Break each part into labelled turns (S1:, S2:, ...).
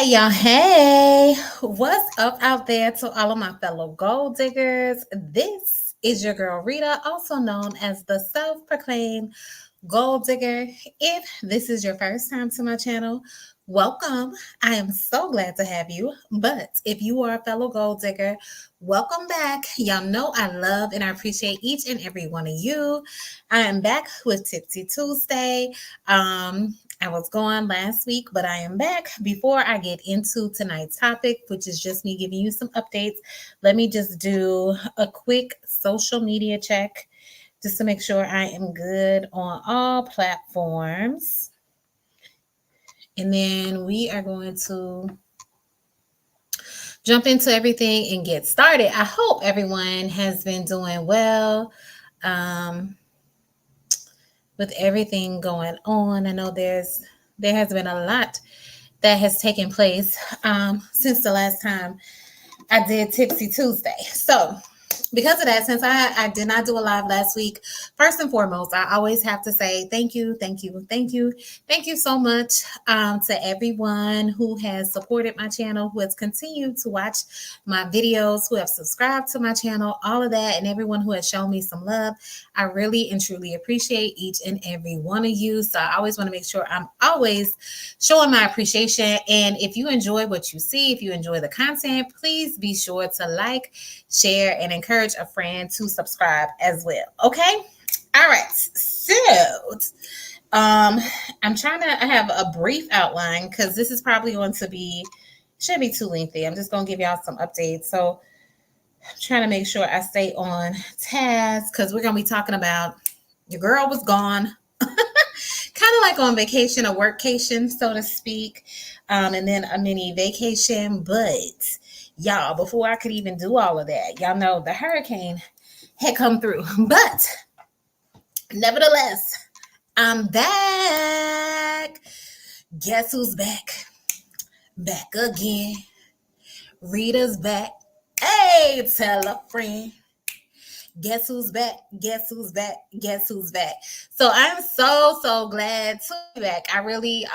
S1: Hey y'all, hey, what's up out there to all of my fellow gold diggers? This is your girl Rita, also known as the self proclaimed gold digger. If this is your first time to my channel, welcome. I am so glad to have you. But if you are a fellow gold digger, welcome back. Y'all know I love and I appreciate each and every one of you. I am back with Tipsy Tuesday. I was gone last week, but I am back. Before I get into tonight's topic, which is just me giving you some updates, let me just do a quick social media check just to make sure I am good on all platforms. And then we are going to jump into everything and get started. I hope everyone has been doing well with everything going on. I know there has been a lot that has taken place since the last time I did Tipsy Tuesday. So because of that, since I did not do a live last week, first and foremost, I always have to say thank you, thank you, thank you, thank you so much to everyone who has supported my channel, who has continued to watch my videos, who have subscribed to my channel, all of that, and everyone who has shown me some love. I really and truly appreciate each and every one of you. So I always want to make sure I'm always showing my appreciation. And if you enjoy what you see, if you enjoy the content, please be sure to like, share, and encourage a friend to subscribe as well. Okay. All right. So I'm trying to have a brief outline because this is probably going to be should be too lengthy. I'm just going to give y'all some updates. So I'm trying to make sure I stay on task because we're going to be talking about your girl was gone. Kind of like on vacation, a workcation, so to speak, and then a mini vacation. But y'all, before I could even do all of that, y'all know the hurricane had come through. But nevertheless, I'm back. Guess who's back? Back again. Rita's back. Hey, tell a friend. Guess who's back? Guess who's back? Guess who's back? So I'm so glad to be back. I really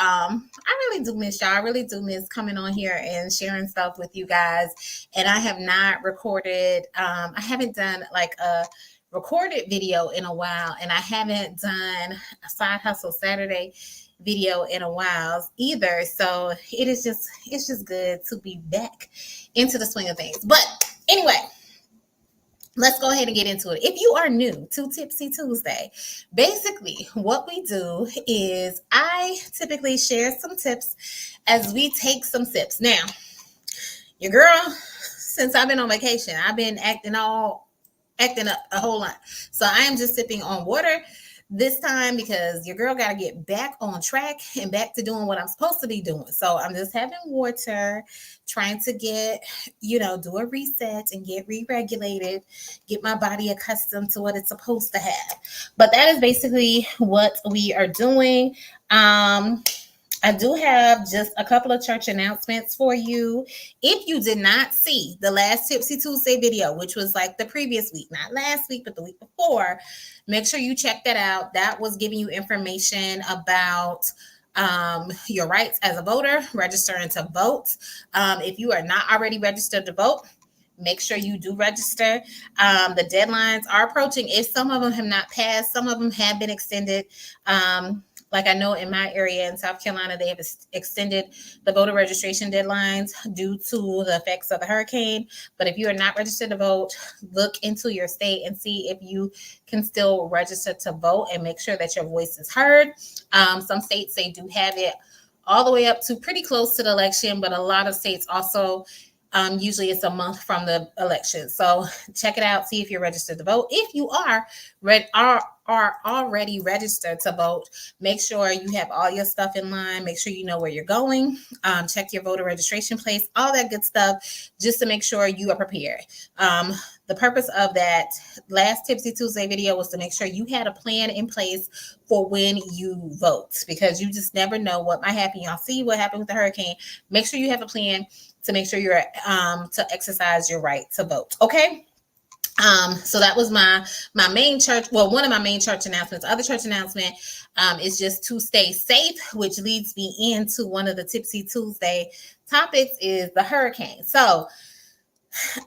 S1: do miss y'all. I really do miss coming on here and sharing stuff with you guys. And I have not recorded. I haven't done like a recorded video in a while, and I haven't done a Side Hustle Saturday video in a while either. So it's just good to be back into the swing of things. But anyway, let's go ahead and get into it. If you are new to Tipsy Tuesday, basically what we do is I typically share some tips as we take some sips. Now, your girl, since I've been on vacation, I've been acting up a whole lot. So I am just sipping on water this time because your girl got to get back on track and back to doing what I'm supposed to be doing. So I'm just having water, trying to get, do a reset and get re-regulated, get my body accustomed to what it's supposed to have. But that is basically what we are doing. I do have just a couple of church announcements for you. If you did not see the last Tipsy Tuesday video, which was like the previous week, not last week, but the week before, make sure you check that out. That was giving you information about your rights as a voter, registering to vote. If you are not already registered to vote, make sure you do register. The deadlines are approaching. If some of them have not passed, some of them have been extended. Like I know in my area in South Carolina, they have extended the voter registration deadlines due to the effects of the hurricane. But if you are not registered to vote, look into your state and see if you can still register to vote and make sure that your voice is heard. Some states, they do have it all the way up to pretty close to the election, but a lot of states also usually it's a month from the election. So check it out. See if you're registered to vote. If you are already registered to vote, make sure you have all your stuff in line. Make sure you know where you're going. Check your voter registration place, all that good stuff, just to make sure you are prepared. The purpose of that last Tipsy Tuesday video was to make sure you had a plan in place for when you vote, because you just never know what might happen. Y'all see what happened with the hurricane. Make sure you have a plan to make sure you're to exercise your right to vote. Okay. So that was my main church. Well, one of my main church announcements. Other church announcement is just to stay safe, which leads me into one of the Tipsy Tuesday topics is the hurricane. So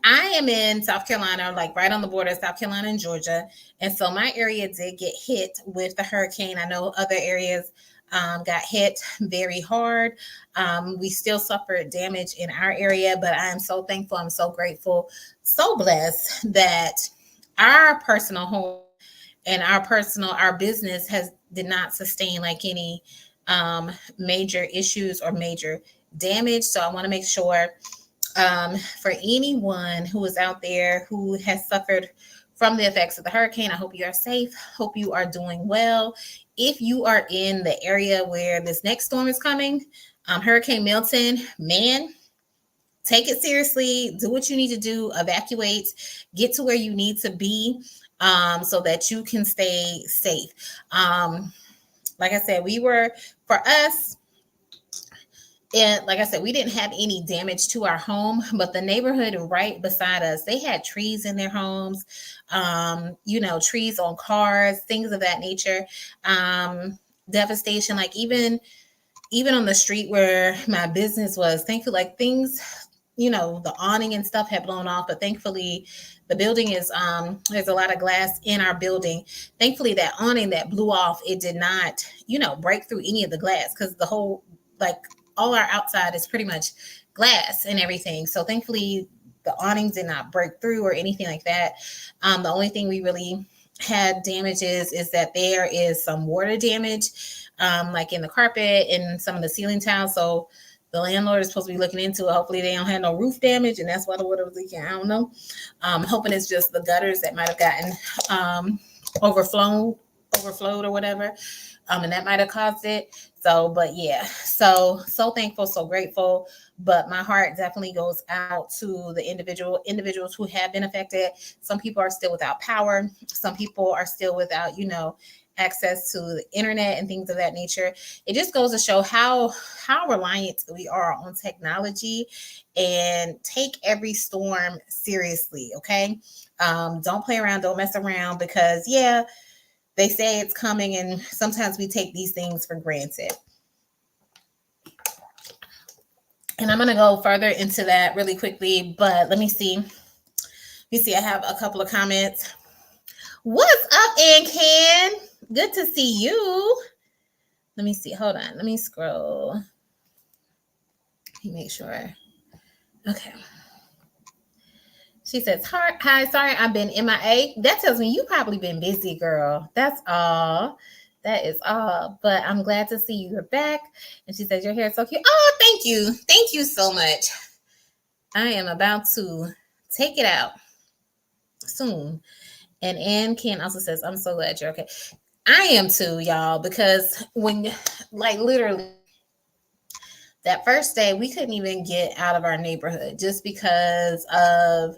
S1: I am in South Carolina, like right on the border of South Carolina and Georgia. And so my area did get hit with the hurricane. I know other areas got hit very hard. We still suffered damage in our area, but I am so thankful. I'm so grateful, so blessed that our personal home and our business did not sustain like any major issues or major damage. So I want to make sure for anyone who is out there who has suffered from the effects of the hurricane, I hope you are safe. Hope you are doing well. If you are in the area where this next storm is coming, Hurricane Milton, man, take it seriously. Do what you need to do. Evacuate. Get to where you need to be so that you can stay safe. Like I said, for us, and like I said, we didn't have any damage to our home, but the neighborhood right beside us, they had trees in their homes, trees on cars, things of that nature. Devastation, like even on the street where my business was, thankfully, like things, the awning and stuff had blown off, but thankfully the building is, there's a lot of glass in our building. Thankfully that awning that blew off, it did not, break through any of the glass because the whole, like, all our outside is pretty much glass and everything. So thankfully the awnings did not break through or anything like that. The only thing we really had damages is that there is some water damage, like in the carpet and some of the ceiling tiles. So the landlord is supposed to be looking into it. Hopefully they don't have no roof damage and that's why the water was leaking. I don't know. Hoping it's just the gutters that might have gotten overflowed or whatever. And that might have caused it. So, but yeah, so thankful, so grateful. But my heart definitely goes out to the individuals who have been affected. Some people are still without power. Some people are still without, access to the internet and things of that nature. It just goes to show how reliant we are on technology, and take every storm seriously. Okay. Don't play around, don't mess around, because they say it's coming, and sometimes we take these things for granted. And I'm going to go further into that really quickly, but let me see. I have a couple of comments. What's up, Ann Can? Good to see you. Let me see. Hold on. Let me scroll. Let me make sure. Okay. She says, hi, sorry, I've been MIA. That tells me you probably been busy, girl. That's all. That is all. But I'm glad to see you're back. And she says, your hair is so cute. Oh, thank you. Thank you so much. I am about to take it out soon. And Ann Ken also says, I'm so glad you're okay. I am too, y'all, because when, like, literally, that first day, we couldn't even get out of our neighborhood just because of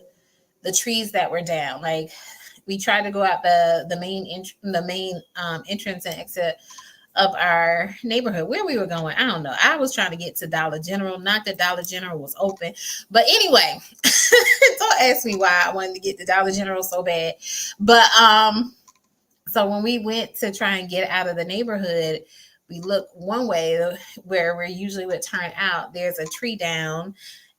S1: the trees that were down. Like, we tried to go out the main entrance and exit of our neighborhood. Where we were going, I don't know. I was trying to get to Dollar General. Not that Dollar General was open, but anyway, don't ask me why I wanted to get to Dollar General so bad. But so when we went to try and get out of the neighborhood, we looked one way where we usually would turn out. There's a tree down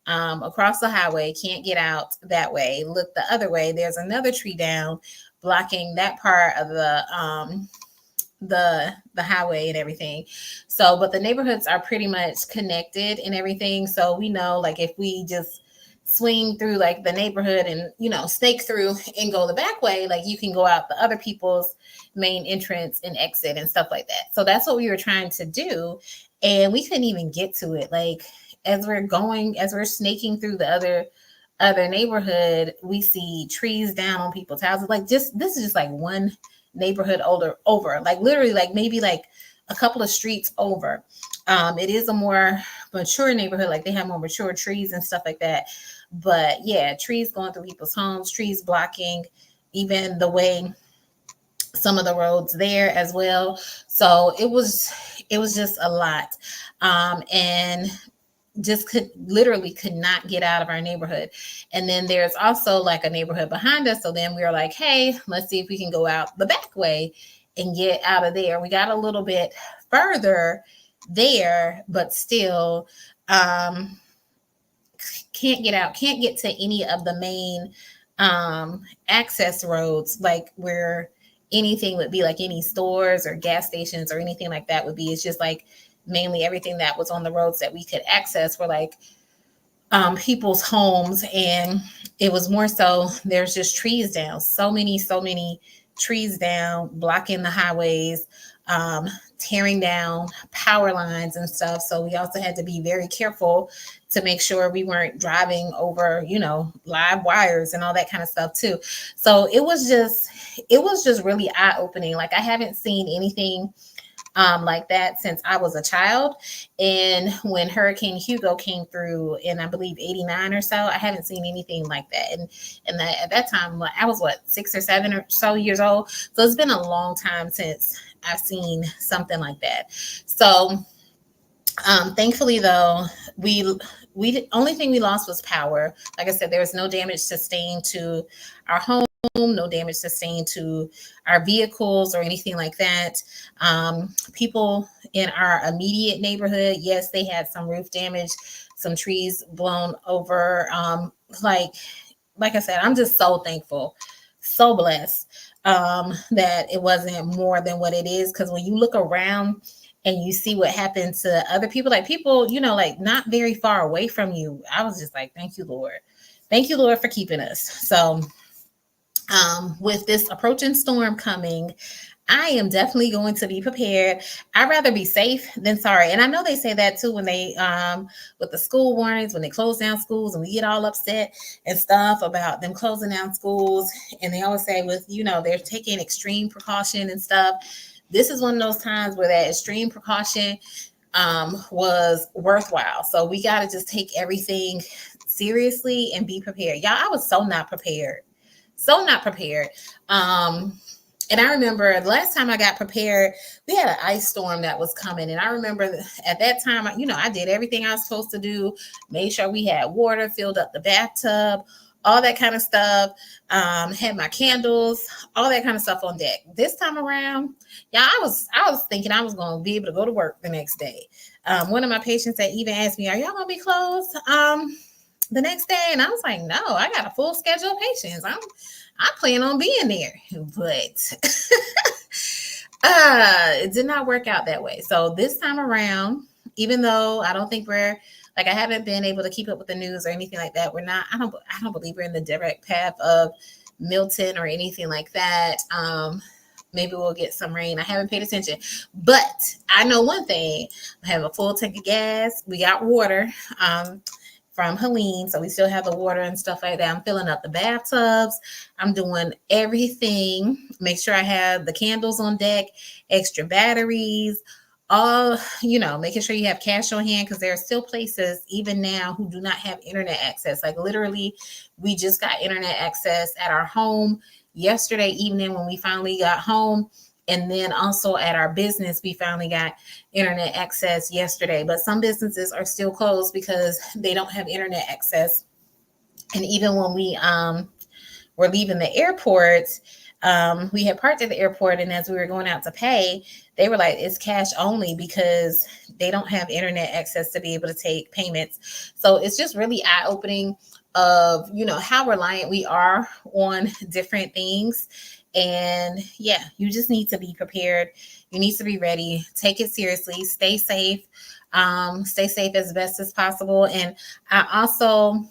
S1: across the highway, can't get out that way. Look the other way, there's another tree down blocking that part of the highway and everything. So, but the neighborhoods are pretty much connected and everything. So we know, like, if we just swing through like the neighborhood and snake through and go the back way, like you can go out the other people's main entrance and exit and stuff like that. So that's what we were trying to do, and we couldn't even get to it. Like, as we're snaking through the other neighborhood, we see trees down on people's houses. Like, this is just like one neighborhood over, like literally, like maybe like a couple of streets over. It is a more mature neighborhood, like they have more mature trees and stuff like that. But yeah, trees going through people's homes, trees blocking even the way some of the roads there as well. So it was just a lot. And just could not get out of our neighborhood. And then there's also like a neighborhood behind us. So then we were like, hey, let's see if we can go out the back way and get out of there. We got a little bit further there, but still can't get out, can't get to any of the main access roads, like where anything would be, like any stores or gas stations or anything like that would be. It's just like mainly everything that was on the roads that we could access were like people's homes. And it was more so there's just trees down, so many trees down, blocking the highways, tearing down power lines and stuff. So we also had to be very careful to make sure we weren't driving over, live wires and all that kind of stuff too. So it was just really eye opening. Like I haven't seen anything like that since I was a child. And when Hurricane Hugo came through in, I believe, 89 or so, I haven't seen anything like that. And at that time, I was 6 or 7 or so years old. So it's been a long time since I've seen something like that. So thankfully, though, we only thing we lost was power. Like I said, there was no damage sustained to our home, no damage sustained to our vehicles or anything like that. People in our immediate neighborhood, yes, they had some roof damage, some trees blown over. Like I said, I'm just so thankful, so blessed that it wasn't more than what it is. Because when you look around and you see what happened to other people, like people, like not very far away from you, I was just like, thank you, Lord. Thank you, Lord, for keeping us. So with this approaching storm coming, I am definitely going to be prepared. I'd rather be safe than sorry. And I know they say that too when they with the school warnings, when they close down schools, and we get all upset and stuff about them closing down schools. And they always say they're taking extreme precaution and stuff. This is one of those times where that extreme precaution was worthwhile. So we got to just take everything seriously and be prepared. Y'all, I was so not prepared. So not prepared. And I remember the last time I got prepared, we had an ice storm that was coming. And I remember at that time, I did everything I was supposed to do, made sure we had water, filled up the bathtub, all that kind of stuff, had my candles, all that kind of stuff on deck. This time around, I was thinking I was going to be able to go to work the next day. One of my patients that even asked me, are y'all going to be closed the next day? And I was like, no, I got a full schedule of patients. I plan on being there, but it did not work out that way. So this time around, even though I don't think I haven't been able to keep up with the news or anything like that. I don't believe we're in the direct path of Milton or anything like that. Maybe we'll get some rain. I haven't paid attention, but I know one thing. I have a full tank of gas. We got water. From Helene. So we still have the water and stuff like that. I'm filling up the bathtubs. I'm doing everything. Make sure I have the candles on deck, extra batteries, all, making sure you have cash on hand, because there are still places even now who do not have internet access. Like literally, we just got internet access at our home yesterday evening when we finally got home. And then also at our business, we finally got internet access yesterday. But some businesses are still closed because they don't have internet access. And even when we were leaving the airport, we had parked at the airport. And as we were going out to pay, they were like, it's cash only, because they don't have internet access to be able to take payments. So it's just really eye-opening of, how reliant we are on different things. And yeah, you just need to be prepared. You need to be ready. Take it seriously. Stay safe. Stay safe as best as possible. And I also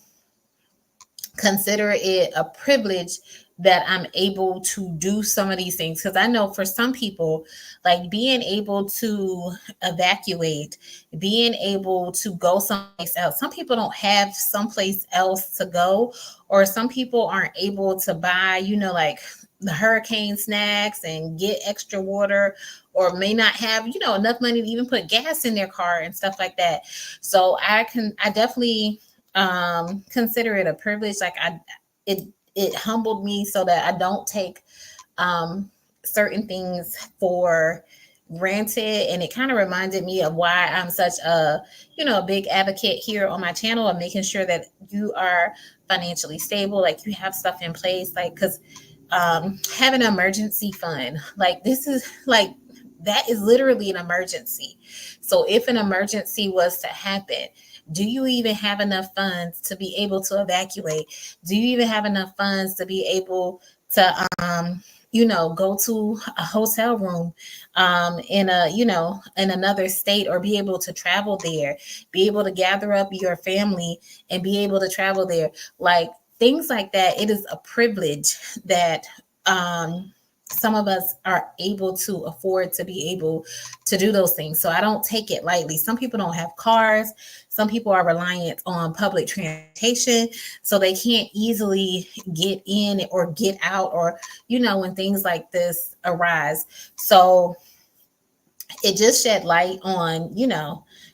S1: consider it a privilege that I'm able to do some of these things, because I know for some people, like being able to evacuate, being able to go someplace else. Some people don't have someplace else to go, or some people aren't able to buy, like the hurricane snacks and get extra water, or may not have, enough money to even put gas in their car and stuff like that. So I definitely consider it a privilege. Like it humbled me so that I don't take certain things for granted, and it kind of reminded me of why I'm such a, a big advocate here on my channel of making sure that you are financially stable, like you have stuff in place, like, because having an emergency fund, like this is like, that is literally an emergency. So if an emergency was to happen, do you even have enough funds to be able to evacuate? Do you even have enough funds to be able to, go to a hotel room in a, in another state, or be able to travel there, be able to gather up your family and be able to travel there? Like things like that. It is a privilege that some of us are able to afford to be able to do those things. So I don't take it lightly. Some people don't have cars. Some people are reliant on public transportation, so they can't easily get in or get out, or, when things like this arise. So it just shed light on,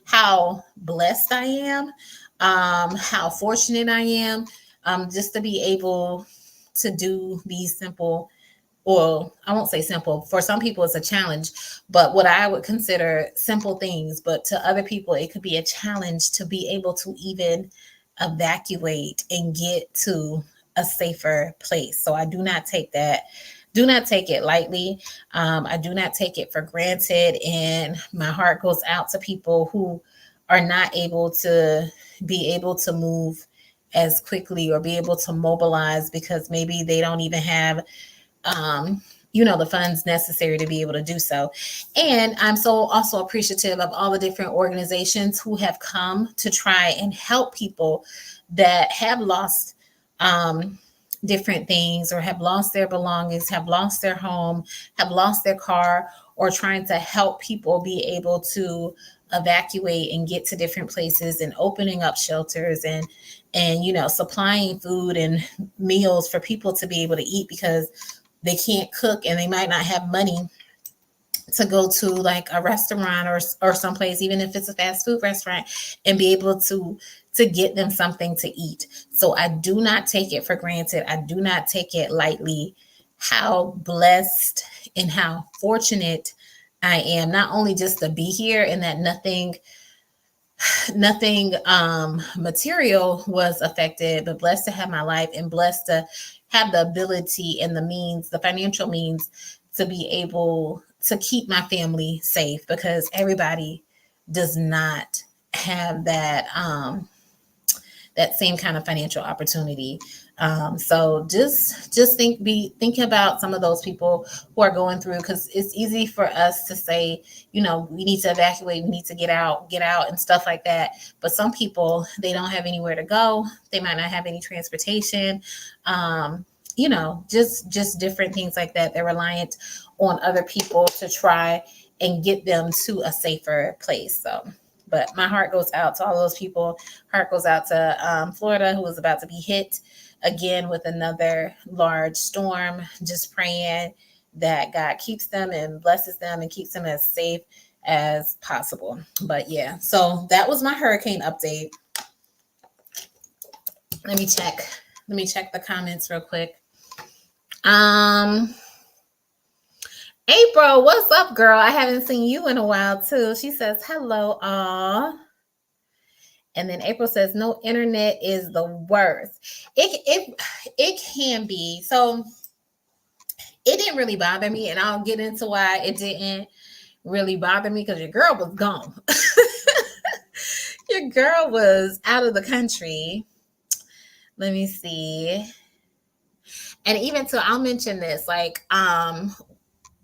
S1: how blessed I am, how fortunate I am, just to be able to do these simple, well, I won't say simple. For some people, it's a challenge, but what I would consider simple things, but to other people, it could be a challenge to be able to even evacuate and get to a safer place. So I do not take that. Do not take it lightly. I do not take it for granted. And my heart goes out to people who are not able to be able to move as quickly or be able to mobilize because maybe they don't even have the funds necessary to be able to do so. And I'm so also appreciative of all the different organizations who have come to try and help people that have lost different things, or have lost their belongings, have lost their home, have lost their car, or trying to help people be able to evacuate and get to different places, and opening up shelters, and supplying food and meals for people to be able to eat, because they can't cook and they might not have money to go to like a restaurant or someplace, even if it's a fast food restaurant, and be able to get them something to eat. So I do not take it for granted. I do not take it lightly how blessed and how fortunate I am, not only just to be here and that nothing material was affected, but blessed to have my life and blessed to have the ability and the means, the financial means, to be able to keep my family safe, because everybody does not have that that same kind of financial opportunity. So just thinking about some of those people who are going through, because it's easy for us to say, we need to evacuate, we need to get out and stuff like that. But some people, they don't have anywhere to go. They might not have any transportation. Just different things like that. They're reliant on other people to try and get them to a safer place. So, but my heart goes out to all those people. Heart goes out to Florida, who is about to be hit again with another large storm. Just praying that God keeps them and blesses them and keeps them as safe as possible. But yeah, so that was my hurricane update. Let me check the comments real quick. April, what's up, girl? I haven't seen you in a while too. She says hello, aw. And then April says no internet is the worst. It can be. So it didn't really bother me, and I'll get into why it didn't really bother me, because your girl was gone. Your girl was out of the country. Let me see. And even so, I'll mention this, like,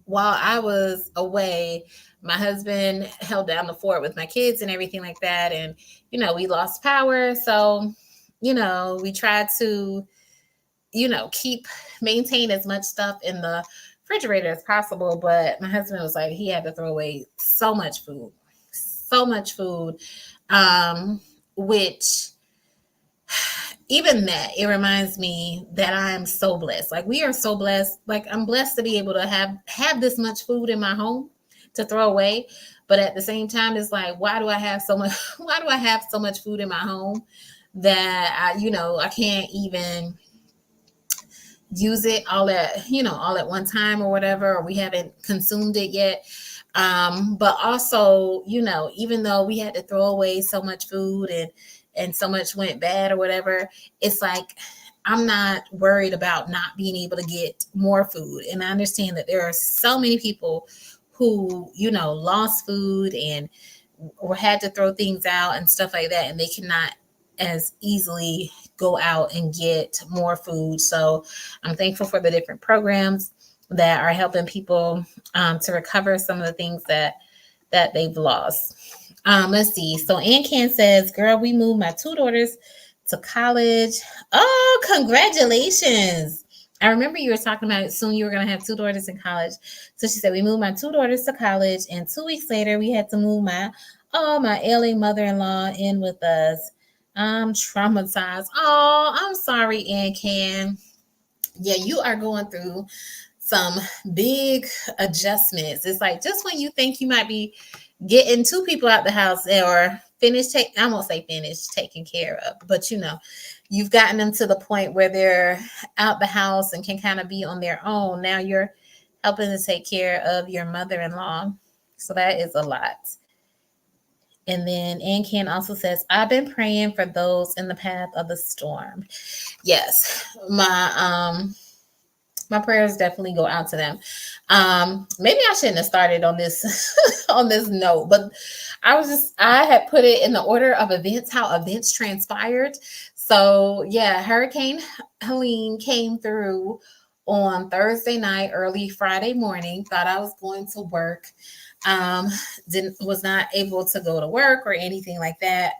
S1: while I was away, my husband held down the fort with my kids and everything like that. And, we lost power. So, we tried to, maintain as much stuff in the refrigerator as possible. But my husband was like, he had to throw away so much food, which even that, it reminds me that I'm so blessed. Like, we are so blessed. Like, I'm blessed to be able to have this much food in my home to throw away. But at the same time, it's like, why do I have so much food in my home that I can't even use it all at one time or whatever, or we haven't consumed it yet. But also, even though we had to throw away so much food and so much went bad or whatever, it's like I'm not worried about not being able to get more food. And I understand that there are so many people who, lost food and or had to throw things out and stuff like that, and they cannot as easily go out and get more food. So I'm thankful for the different programs that are helping people to recover some of the things that they've lost. Let's see. So Ann Can says, "Girl, we moved my two daughters to college." Oh, congratulations! I remember you were talking about soon you were going to have two daughters in college. So she said, "We moved my two daughters to college, and 2 weeks later, we had to move my ailing mother-in-law in with us. I'm traumatized." Oh, I'm sorry, Ann Can. Yeah, you are going through some big adjustments. It's like just when you think you might be getting two people out the house or I won't say finished taking care of, but you've gotten them to the point where they're out the house and can kind of be on their own. Now you're helping to take care of your mother-in-law. So that is a lot. And then Ann Ken also says, "I've been praying for those in the path of the storm." Yes, my prayers definitely go out to them. Maybe I shouldn't have started on this on this note, but I had put it in the order of events, how events transpired. So yeah, Hurricane Helene came through on Thursday night, early Friday morning. Thought I was going to work. Didn't was not able to go to work or anything like that.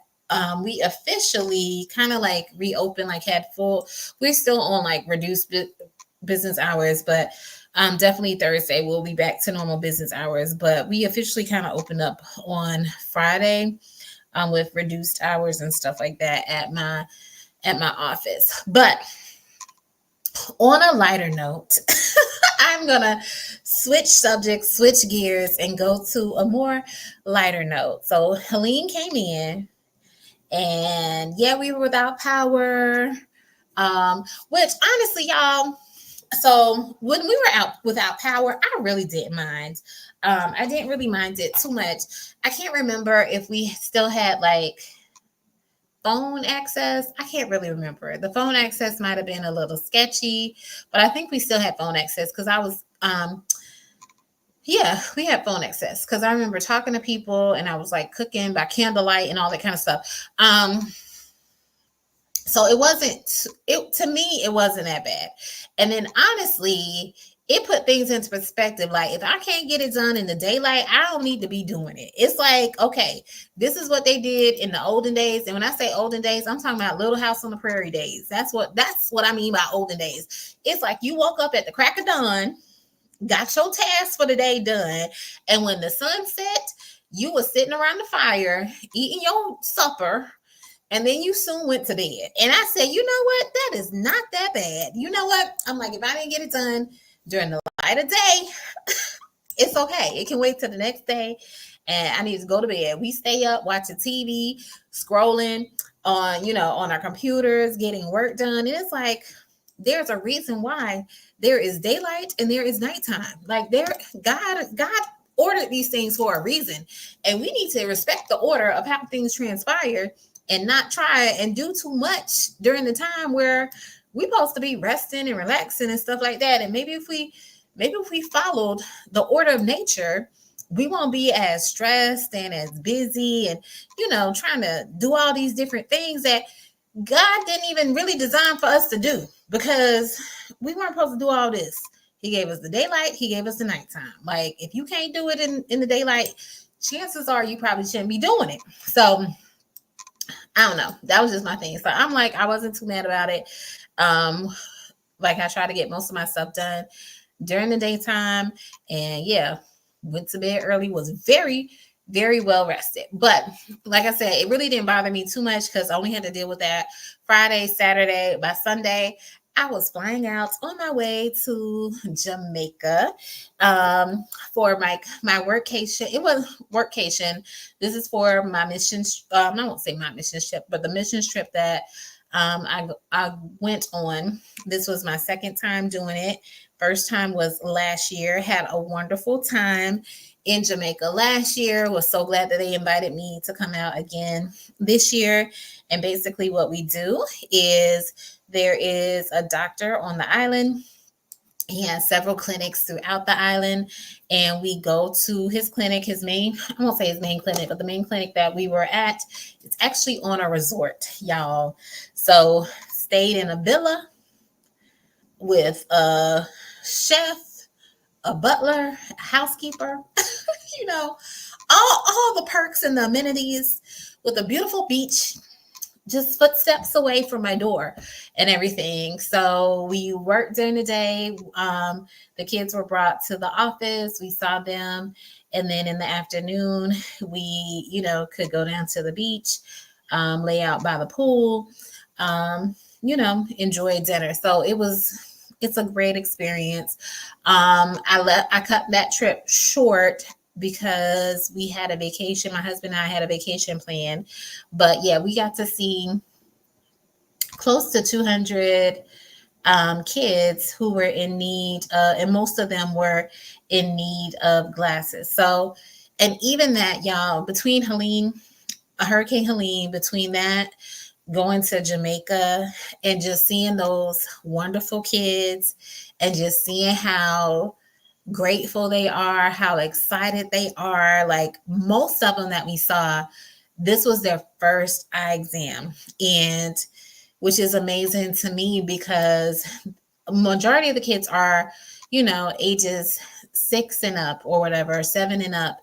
S1: We officially kind of like reopened, like had full. We're still on like reduced business hours, but definitely Thursday we'll be back to normal business hours. But we officially kind of opened up on Friday with reduced hours and stuff like that at my office. But on a lighter note, I'm gonna switch subjects, switch gears, and go to a more lighter note. So Helene came in, and yeah, we were without power. Which honestly, y'all, so when we were out without power, I really didn't mind. I didn't really mind it too much. I can't remember if we still had like phone access. I can't really remember. The phone access might have been a little sketchy, but I think we still had phone access because I was yeah, we had phone access because I remember talking to people and I was like cooking by candlelight and all that kind of stuff. So it wasn't it to me, it wasn't that bad. And then honestly, it put things into perspective. Like if I can't get it done in the daylight, I don't need to be doing it. It's like, okay, this is what they did in the olden days. And when I say olden days, I'm talking about Little House on the Prairie days. That's what I mean by olden days. It's like you woke up at the crack of dawn, got your tasks for the day done, and when the sun set, you were sitting around the fire eating your supper, and then you soon went to bed. And I said, you know what? That is not that bad. You know what? I'm like, if I didn't get it done during the light of day, it's okay. It can wait till the next day. And I need to go to bed. We stay up watching TV, scrolling on our computers, getting work done. And it's like, there's a reason why there is daylight and there is nighttime. Like God ordered these things for a reason. And we need to respect the order of how things transpire and not try and do too much during the time where we're supposed to be resting and relaxing and stuff like that. And maybe if we followed the order of nature, we won't be as stressed and as busy and trying to do all these different things that God didn't even really design for us to do, because we weren't supposed to do all this. He gave us the daylight, he gave us the nighttime. Like if you can't do it in the daylight, chances are you probably shouldn't be doing it. So I don't know. That was just my thing. So I'm like, I wasn't too mad about it. Like I tried to get most of my stuff done during the daytime, and yeah, went to bed early, was very, very well rested. But like I said, it really didn't bother me too much because I only had to deal with that Friday, Saturday. By Sunday, I was flying out on my way to Jamaica for my workcation. It was workcation. This is for my missions. I won't say my mission trip, but the missions trip that I went on. This was my second time doing it. First time was last year. Had a wonderful time in Jamaica last year. Was so glad that they invited me to come out again this year. And basically, what we do is there is a doctor on the island. He has several clinics throughout the island, and we go to his clinic. His main, I won't say his main clinic, but the main clinic that we were at, it's actually on a resort, y'all. So stayed in a villa with a chef, a butler, a housekeeper, you know, all the perks and the amenities, with a beautiful beach just footsteps away from my door and everything. So we worked during the day. The kids were brought to the office. We saw them. And then in the afternoon, we, could go down to the beach, lay out by the pool, enjoy dinner. So it's a great experience. I cut that trip short because we had a vacation. My husband and I had a vacation plan. But yeah, we got to see close to 200 kids who were in need, and most of them were in need of glasses. So, and even that, y'all, between Hurricane Helene, between that, going to Jamaica and just seeing those wonderful kids and just seeing how grateful they are, how excited they are. Like most of them that we saw, this was their first eye exam, and which is amazing to me because majority of the kids are, ages 6 and up or whatever, 7 and up.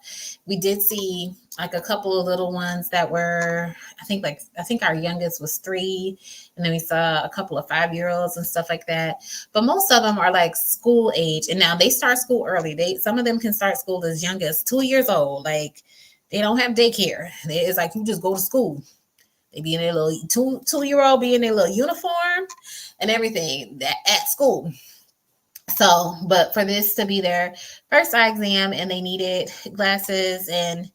S1: We did see like a couple of little ones that were, I think our youngest was 3, and then we saw a couple of 5-year-olds and stuff like that. But most of them are like school age, and now they start school early. Some of them can start school as young as 2 years old. Like they don't have daycare. It's like you just go to school. They be in their little 2-year-old be in their little uniform and everything at school. So, but for this to be their first eye exam and they needed glasses, and,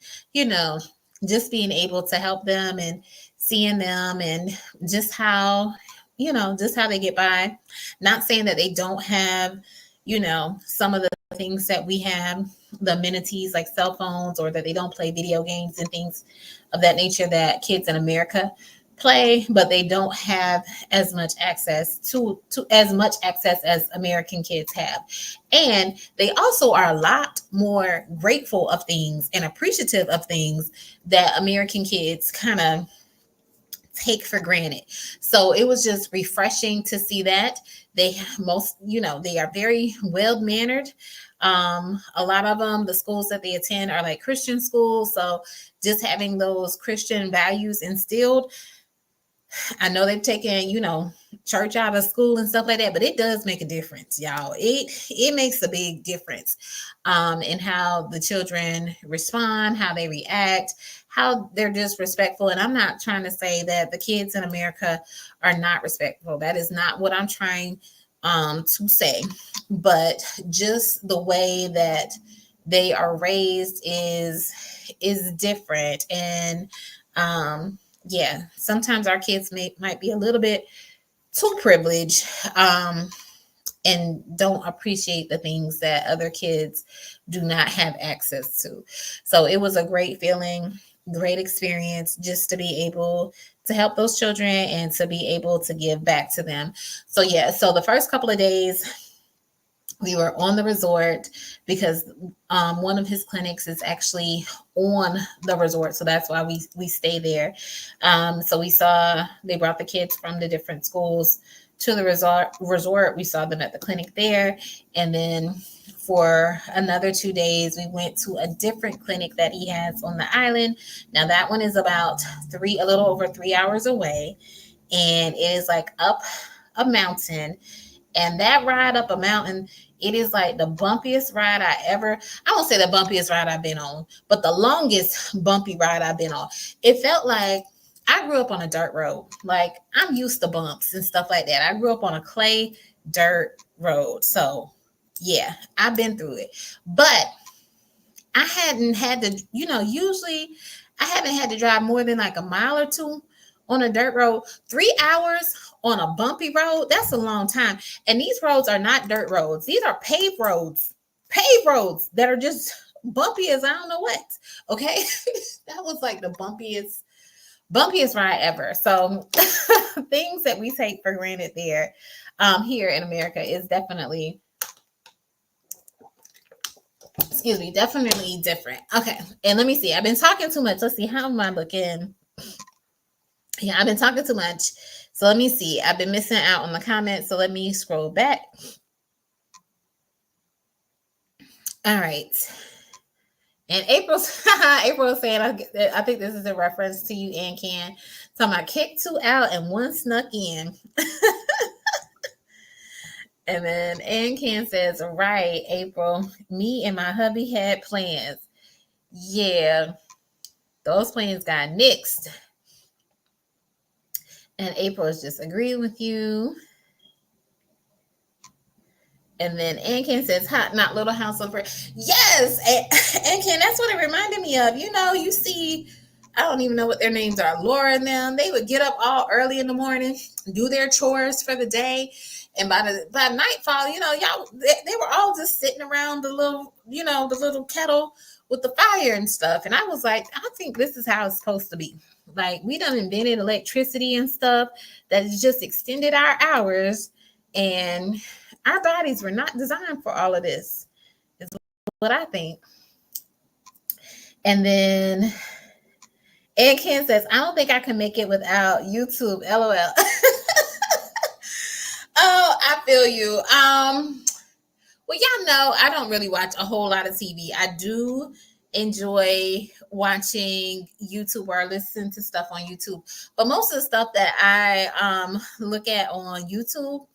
S1: just being able to help them and seeing them and just how they get by. Not saying that they don't have, some of the things that we have, the amenities like cell phones, or that they don't play video games and things of that nature that kids in America play, but they don't have as much access to as American kids have. And they also are a lot more grateful of things and appreciative of things that American kids kind of take for granted. So it was just refreshing to see that they are very well mannered. A lot of them, the schools that they attend are like Christian schools. So just having those Christian values instilled, I know they've taken, church out of school and stuff like that, but it does make a difference, y'all. It makes a big difference in how the children respond, how they react, how they're just respectful. And I'm not trying to say that the kids in America are not respectful. That is not what I'm trying to say. But just the way that they are raised is different. And yeah, sometimes our kids might be a little bit too privileged and don't appreciate the things that other kids do not have access to. So it was a great feeling, great experience just to be able to help those children and to be able to give back to them. So yeah, so the first couple of days we were on the resort because one of his clinics is actually on the resort. So that's why we stay there. So they brought the kids from the different schools to the resort. We saw them at the clinic there. And then for another 2 days, we went to a different clinic that he has on the island. Now that one is about a little over 3 hours away. And it is like up a mountain. And that ride up a mountain, it is like the bumpiest ride I won't say the bumpiest ride I've been on, but the longest bumpy ride I've been on. It felt like I grew up on a dirt road. Like I'm used to bumps and stuff like that. I grew up on a clay dirt road. So yeah, I've been through it, but I hadn't had to, usually I haven't had to drive more than like a mile or two on a dirt road. 3 hours on a bumpy road, that's a long time. And these roads are not dirt roads. These are paved roads that are just bumpy as I don't know what. Okay. That was like the bumpiest ride ever. So things that we take for granted there, here in America is definitely, excuse me, definitely different. Okay. And let me see. I've been talking too much. Let's see. How am I looking? Yeah, I've been talking too much. So let me see. I've been missing out on the comments. So let me scroll back. All right. And April's April saying, I think this is a reference to you and Ken. So I kicked two out and one snuck in. And then Ann Ken says, right, April, me and my hubby had plans. Yeah, those plans got nixed. And April is just agreeing with you. And then Ann Ken says, hot, not Little House on Prairie. Yes, Ann Ken, that's what it reminded me of. You know, you see, I don't even know what their names are, Laura and them. They would get up all early in the morning, do their chores for the day. And by nightfall, you know, they were all just sitting around the little kettle with the fire and stuff. And I was like, I think this is how it's supposed to be. Like, we done invented electricity and stuff that has just extended our hours, and our bodies were not designed for all of this, is what I think. And then Ed Ken says, I don't think I can make it without YouTube. LOL. Oh, I feel you. Well, y'all know I don't really watch a whole lot of TV. I do enjoy watching YouTube or listen to stuff on YouTube. But most of the stuff that I look at on YouTube,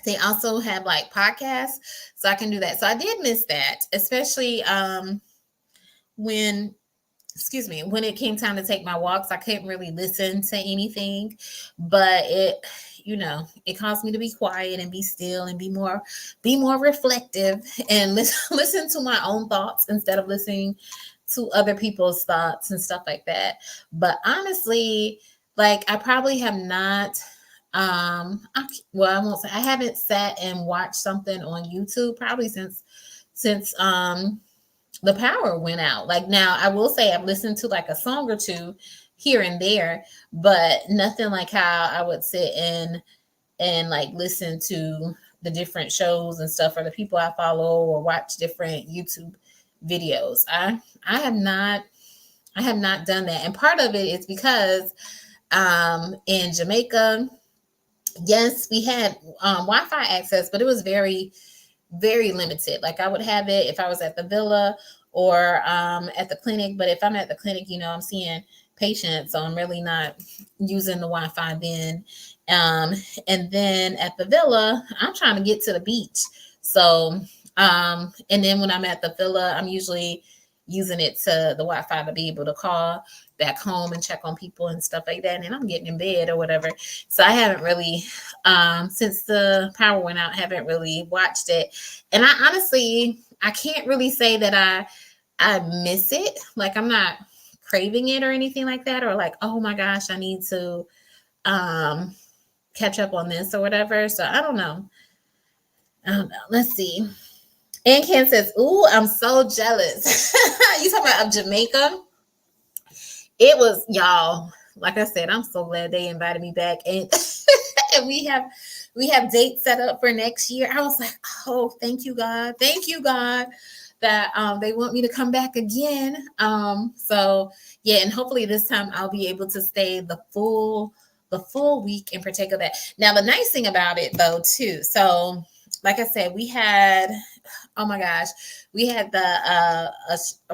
S1: they also have like podcasts, so I can do that. So I did miss that, especially when it came time to take my walks. I couldn't really listen to anything, but it caused me to be quiet and be still and be more reflective and listen to my own thoughts instead of listening to other people's thoughts and stuff like that. But honestly, like, I probably have not I won't say I haven't sat and watched something on YouTube probably since the power went out. Like, now I will say I've listened to like a song or two here and there, but nothing like how I would sit and like listen to the different shows and stuff, or the people I follow, or watch different YouTube videos. I have not done that. And part of it is because in Jamaica, yes, we had Wi-Fi access, but it was very, very limited. Like, I would have it if I was at the villa or at the clinic. But if I'm at the clinic, I'm seeing patients, so I'm really not using the Wi-Fi then. And then at the villa, I'm trying to get to the beach. So, and then when I'm at the villa, I'm usually using it to the Wi-Fi to be able to call back home and check on people and stuff like that. And then I'm getting in bed or whatever. So I haven't really, since the power went out, haven't really watched it. And I honestly, I can't really say that I miss it. Like, I'm not craving it or anything like that, or like, oh my gosh, I need to catch up on this or whatever. So I don't know. Let's see. And Ken says, ooh, I'm so jealous. You talking about of Jamaica? It was, y'all, like I said, I'm so glad they invited me back. And and we have dates set up for next year. I was like, oh, thank you, God. Thank you, God, that they want me to come back again. So yeah, and hopefully this time I'll be able to stay the full week and partake of that. Now, the nice thing about it though, too, so like I said, we had, oh my gosh, we had a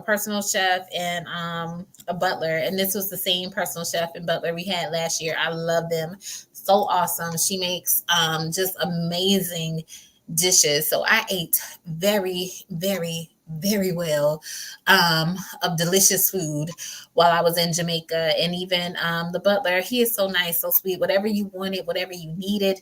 S1: personal chef and a butler, and this was the same personal chef and butler we had last year. I love them, so awesome. She makes just amazing dishes. So I ate very, very, very well of delicious food while I was in Jamaica. And even the butler, he is so nice, so sweet. Whatever you wanted, whatever you needed,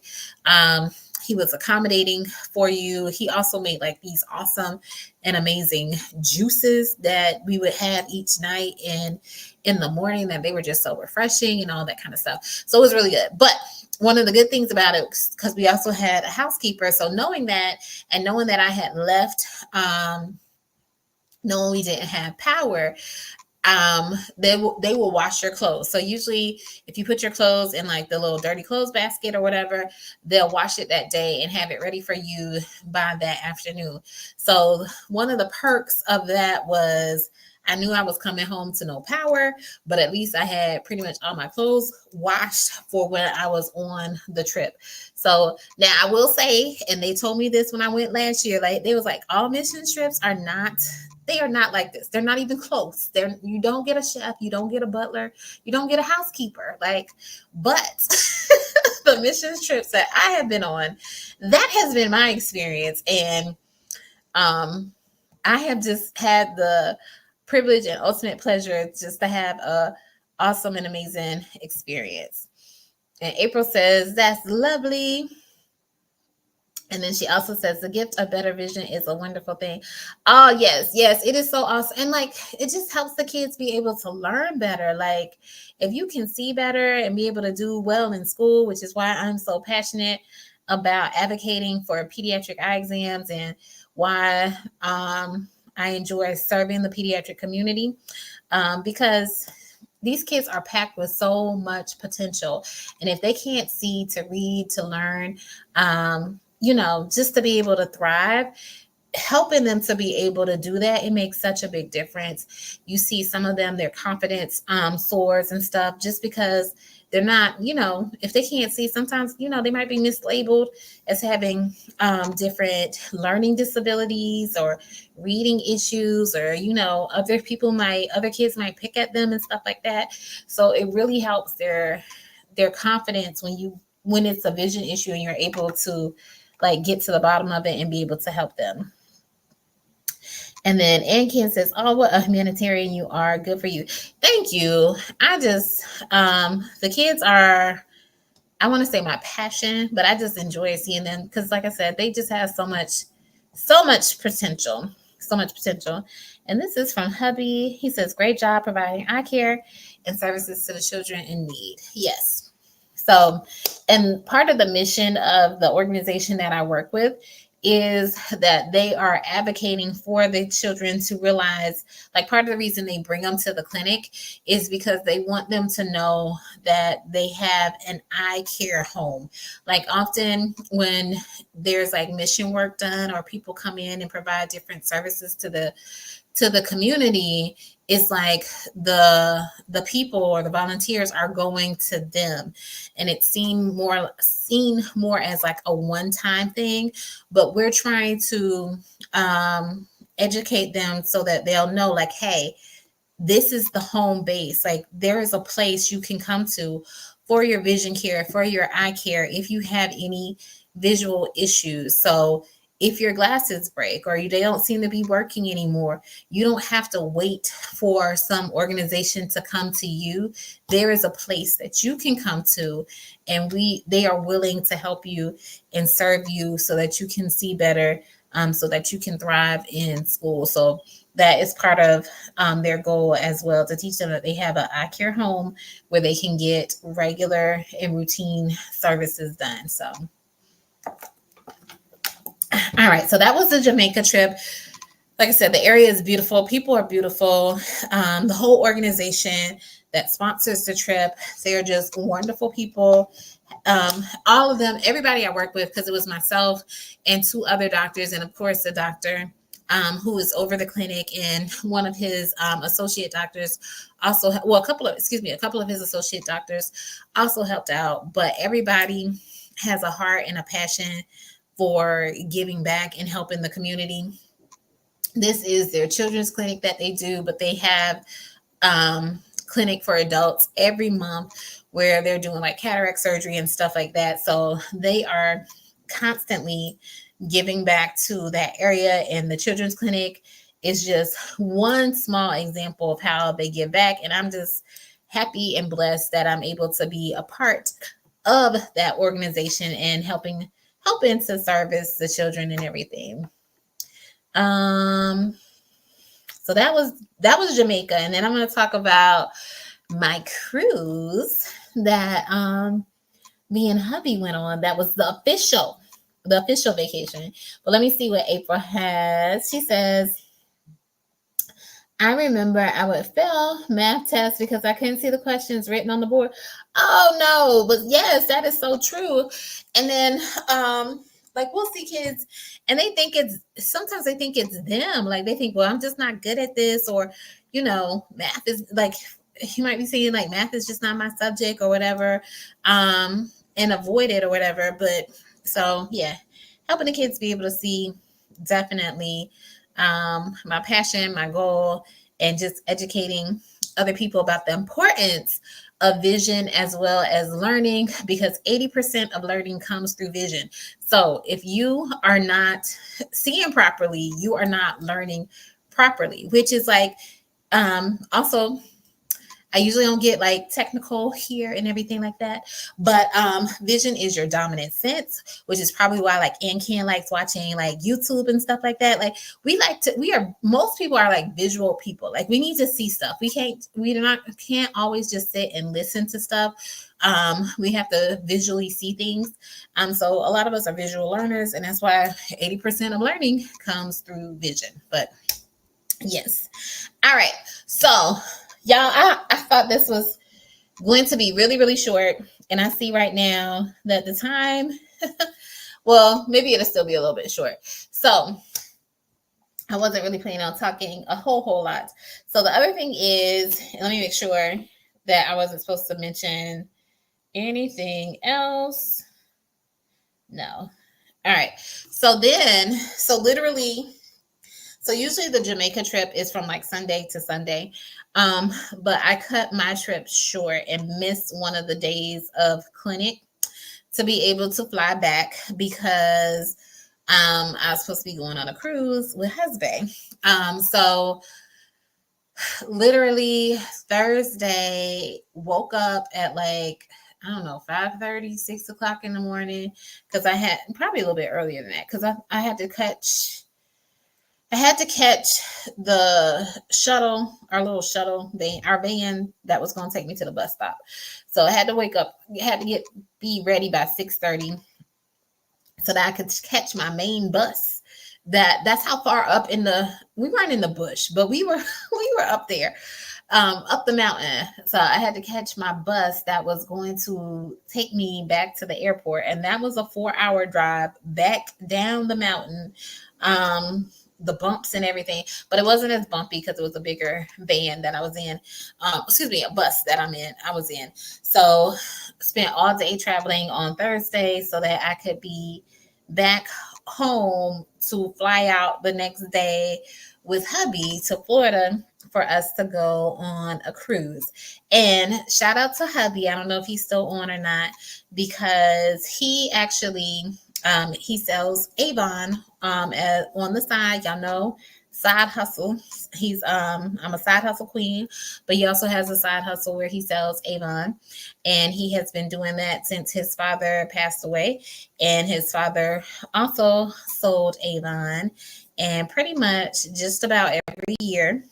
S1: he was accommodating for you. He also made like these awesome and amazing juices that we would have each night and in the morning, that they were just so refreshing and all that kind of stuff. So it was really good. But one of the good things about it, because we also had a housekeeper, so knowing that, and knowing that I had left knowing we didn't have power, they will wash your clothes. So usually if you put your clothes in like the little dirty clothes basket or whatever, they'll wash it that day and have it ready for you by that afternoon. So one of the perks of that was I knew I was coming home to no power, but at least I had pretty much all my clothes washed for when I was on the trip. So now I will say, and they told me this when I went last year, like they was like, all mission trips are not, they are not like this. They're not even close. You don't get a chef, you don't get a butler, you don't get a housekeeper. Like, but the mission trips that I have been on, that has been my experience. And I have just had the privilege and ultimate pleasure just to have a awesome and amazing experience. And April says, that's lovely. And then she also says the gift of better vision is a wonderful thing. Oh, yes, yes, it is so awesome. And like it just helps the kids be able to learn better. Like if you can see better and be able to do well in school, which is why I'm so passionate about advocating for pediatric eye exams and why I enjoy serving the pediatric community, because these kids are packed with so much potential. And if they can't see, to read, to learn, just to be able to thrive, helping them to be able to do that, it makes such a big difference. You see some of them, their confidence soars and stuff just because they're not, if they can't see, sometimes, they might be mislabeled as having different learning disabilities or reading issues, or, other kids might pick at them and stuff like that. So it really helps their confidence when it's a vision issue and you're able to like get to the bottom of it and be able to help them. And then Ankin says, oh, what a humanitarian you are. Good for you. Thank you. The kids are, I want to say my passion, but I just enjoy seeing them because like I said, they just have so much potential, so much potential. And this is from hubby. He says, great job providing eye care and services to the children in need. Yes. So, and part of the mission of the organization that I work with is that they are advocating for the children to realize, like part of the reason they bring them to the clinic is because they want them to know that they have an eye care home. Like often when there's like mission work done or people come in and provide different services to the community, it's like the people or the volunteers are going to them, and it's seen more as like a one-time thing. But we're trying to educate them so that they'll know, like, hey, this is the home base. Like there is a place you can come to for your vision care, for your eye care, if you have any visual issues. So if your glasses break or they don't seem to be working anymore, you don't have to wait for some organization to come to you. There is a place that you can come to, and they are willing to help you and serve you so that you can see better, so that you can thrive in school. So that is part of their goal as well, to teach them that they have an eye care home where they can get regular and routine services done. So all right, so that was the Jamaica trip. Like I said, the area is beautiful. People are beautiful. The whole organization that sponsors the trip, they're just wonderful people. All of them, everybody I work with, because it was myself and two other doctors, and of course the doctor who is over the clinic, and one of his associate doctors also, a couple of his associate doctors also helped out. But everybody has a heart and a passion for giving back and helping the community. This is their children's clinic that they do, but they have clinic for adults every month where they're doing like cataract surgery and stuff like that. So they are constantly giving back to that area, and the children's clinic is just one small example of how they give back. And I'm just happy and blessed that I'm able to be a part of that organization and helping to service the children and everything. So that was Jamaica. And then I'm going to talk about my cruise that me and hubby went on. That was the official vacation. But let me see what April has. She says, I remember I would fail math tests because I couldn't see the questions written on the board. Oh no, but yes, that is so true. And then like we'll see kids and they think it's sometimes they think it's them. Like they think, well, I'm just not good at this, or math is like you might be saying like math is just not my subject or whatever. And avoid it or whatever. But so yeah, helping the kids be able to see definitely my passion, my goal, and just educating other people about the importance of vision as well as learning, because 80% of learning comes through vision. So if you are not seeing properly, you are not learning properly, which is like also I usually don't get like technical here and everything like that. But vision is your dominant sense, which is probably why like Ann likes watching like YouTube and stuff like that. Like most people are like visual people. Like we need to see stuff. We can't always just sit and listen to stuff. We have to visually see things. So a lot of us are visual learners, and that's why 80% of learning comes through vision. But yes. All right. So, y'all, I thought this was going to be really, really short. And I see right now that the time, well, maybe it'll still be a little bit short. So, I wasn't really planning on talking a whole lot. So, the other thing is, let me make sure that I wasn't supposed to mention anything else. No. All right. So usually the Jamaica trip is from like Sunday to Sunday. But I cut my trip short and missed one of the days of clinic to be able to fly back because I was supposed to be going on a cruise with husband. So literally Thursday, woke up at like I don't know, 5:30, 6 o'clock in the morning, because I had probably a little bit earlier than that, because I had to catch the shuttle, our little shuttle van, our van that was going to take me to the bus stop. So I had to wake up, had to be ready by 6:30 so that I could catch my main bus. That's how far up we weren't in the bush, but we were we were up there, up the mountain. So I had to catch my bus that was going to take me back to the airport, and that was a 4-hour drive back down the mountain. The bumps and everything, but it wasn't as bumpy because it was a bigger van that I was in. A bus that I was in. So spent all day traveling on Thursday so that I could be back home to fly out the next day with hubby to Florida for us to go on a cruise. And shout out to hubby. I don't know if he's still on or not, because he actually he sells Avon on the side. Y'all know, side hustle. I'm a side hustle queen, but he also has a side hustle where he sells Avon, and he has been doing that since his father passed away. And his father also sold Avon, and pretty much just about every year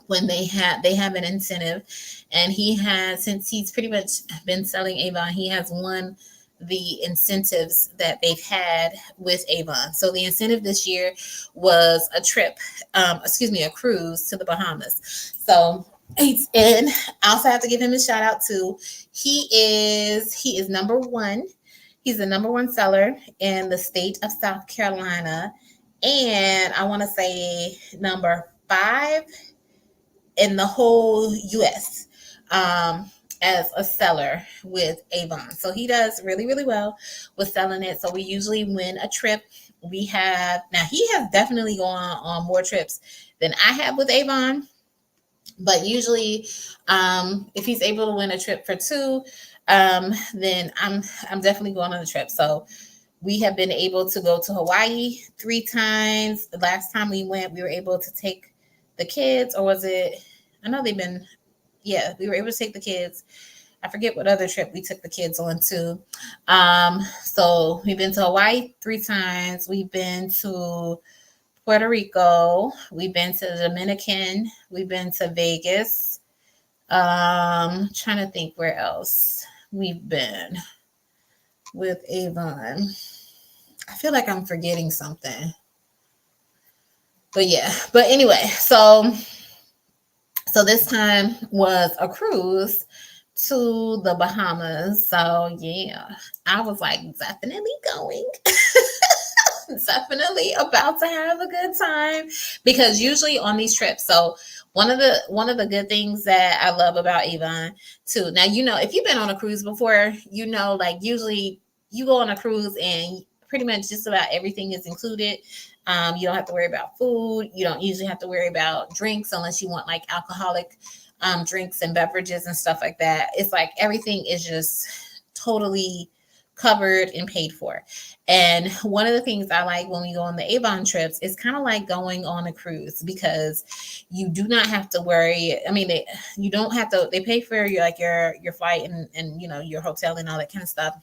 S1: when they have an incentive, and he has, since he's pretty much been selling Avon, he has won the incentives that they've had with Avon. So the incentive this year was a cruise to the Bahamas. So he's in. I also have to give him a shout out too. He is number one. He's the number one seller in the state of South Carolina, and I want to say number 5 in the whole US, as a seller with Avon. So he does really, really well with selling it. So we usually win a trip. He has definitely gone on more trips than I have with Avon. But usually, if he's able to win a trip for 2, then I'm definitely going on the trip. So we have been able to go to Hawaii 3 times. The last time we went, we were able to take the kids, or was it? I know we were able to take the kids. I forget what other trip we took the kids on to. So we've been to Hawaii 3 times. We've been to Puerto Rico. We've been to the Dominican. We've been to Vegas. Trying to think where else we've been with Avon. I feel like I'm forgetting something. But yeah, but anyway, so this time was a cruise to the Bahamas. So yeah, I was like definitely going. Definitely about to have a good time because usually on these trips, so one of the good things that I love about Avon too. Now, if you've been on a cruise before, like usually you go on a cruise and pretty much just about everything is included. You don't have to worry about food. You don't usually have to worry about drinks unless you want like alcoholic drinks and beverages and stuff like that. It's like everything is just totally covered and paid for. And one of the things I like when we go on the Avon trips is kind of like going on a cruise because you do not have to worry. I mean, you don't have to. They pay for your flight and your hotel and all that kind of stuff.